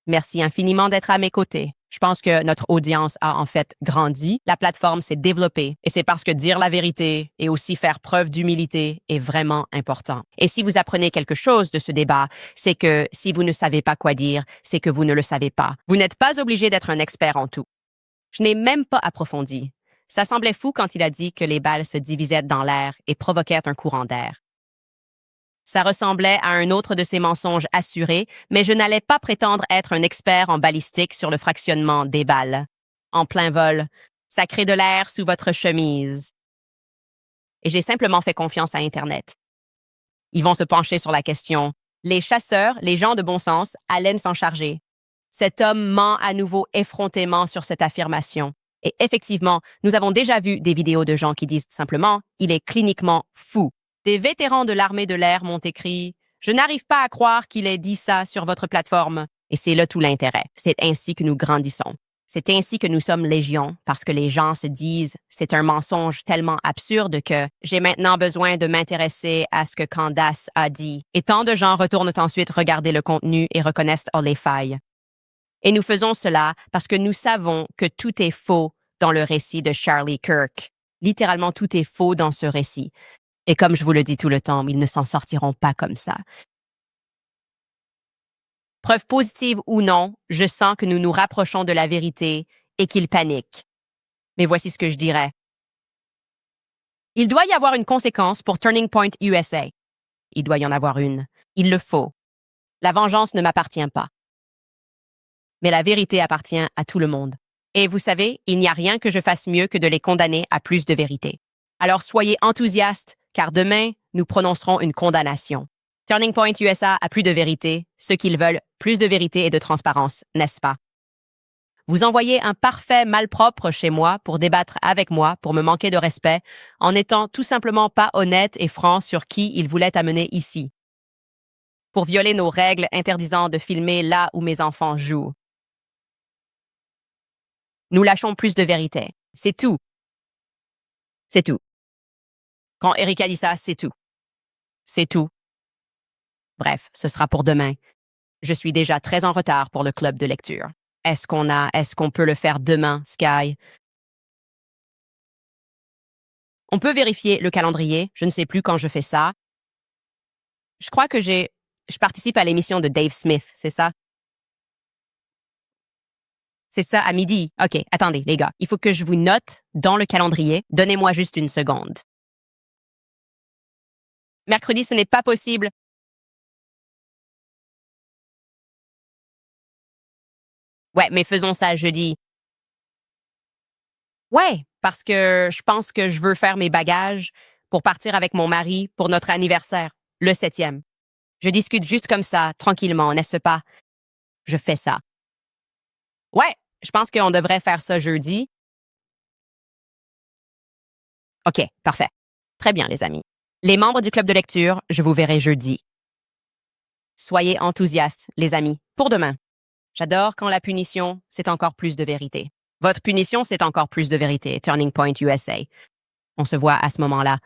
Merci infiniment d'être à mes côtés. Je pense que notre audience a en fait grandi, la plateforme s'est développée et c'est parce que dire la vérité et aussi faire preuve d'humilité est vraiment important. Et si vous apprenez quelque chose de ce débat, c'est que si vous ne savez pas quoi dire, c'est que vous ne le savez pas. Vous n'êtes pas obligé d'être un expert en tout. Je n'ai même pas approfondi. Ça semblait fou quand il a dit que les balles se divisaient dans l'air et provoquaient un courant d'air. Ça ressemblait à un autre de ces mensonges assurés, mais je n'allais pas prétendre être un expert en balistique sur le fractionnement des balles. En plein vol, ça crée de l'air sous votre chemise. Et j'ai simplement fait confiance à Internet. Ils vont se pencher sur la question. Les chasseurs, les gens de bon sens, allaient s'en charger. Cet homme ment à nouveau effrontément sur cette affirmation. Et effectivement, nous avons déjà vu des vidéos de gens qui disent simplement « il est cliniquement fou ». Des vétérans de l'armée de l'air m'ont écrit « Je n'arrive pas à croire qu'il ait dit ça sur votre plateforme. » Et c'est là tout l'intérêt. C'est ainsi que nous grandissons. C'est ainsi que nous sommes légion, parce que les gens se disent « C'est un mensonge tellement absurde que j'ai maintenant besoin de m'intéresser à ce que Candace a dit. » Et tant de gens retournent ensuite regarder le contenu et reconnaissent les failles. Et nous faisons cela parce que nous savons que tout est faux dans le récit de Charlie Kirk. Littéralement, tout est faux dans ce récit. Et comme je vous le dis tout le temps, ils ne s'en sortiront pas comme ça. Preuve positive ou non, je sens que nous nous rapprochons de la vérité et qu'ils paniquent. Mais voici ce que je dirais. Il doit y avoir une conséquence pour Turning Point USA. Il doit y en avoir une. Il le faut. La vengeance ne m'appartient pas. mais la vérité appartient à tout le monde. Et vous savez, il n'y a rien que je fasse mieux que de les condamner à plus de vérité. Alors soyez enthousiastes, car demain, nous prononcerons une condamnation. Turning Point USA a plus de vérité, ce qu'ils veulent, plus de vérité et de transparence, n'est-ce pas? Vous envoyez un parfait malpropre chez moi pour débattre avec moi, pour me manquer de respect, en n'étant tout simplement pas honnête et franc sur qui il voulait amener ici. Pour violer nos règles interdisant de filmer là où mes enfants jouent. Nous lâchons plus de vérité. C'est tout. C'est tout. Quand Erika dit ça, c'est tout. C'est tout. Bref, ce sera pour demain. Je suis déjà très en retard pour le club de lecture. Est-ce qu'on peut le faire demain, Sky? On peut vérifier le calendrier. Je ne sais plus quand je fais ça. Je crois que je participe à l'émission de Dave Smith, c'est ça? C'est ça, à midi. OK, attendez, les gars. Il faut que je vous note dans le calendrier. Donnez-moi juste une seconde. Mercredi, ce n'est pas possible. Ouais, mais faisons ça jeudi. Ouais, parce que je pense que je veux faire mes bagages pour partir avec mon mari pour notre anniversaire, le 7e. Je discute juste comme ça, tranquillement, n'est-ce pas? Je fais ça. Ouais, je pense qu'on devrait faire ça jeudi. OK, parfait. Très bien, les amis. Les membres du club de lecture, je vous verrai jeudi. Soyez enthousiastes, les amis, pour demain. J'adore quand la punition, c'est encore plus de vérité. Votre punition, c'est encore plus de vérité, Turning Point USA. On se voit à ce moment-là.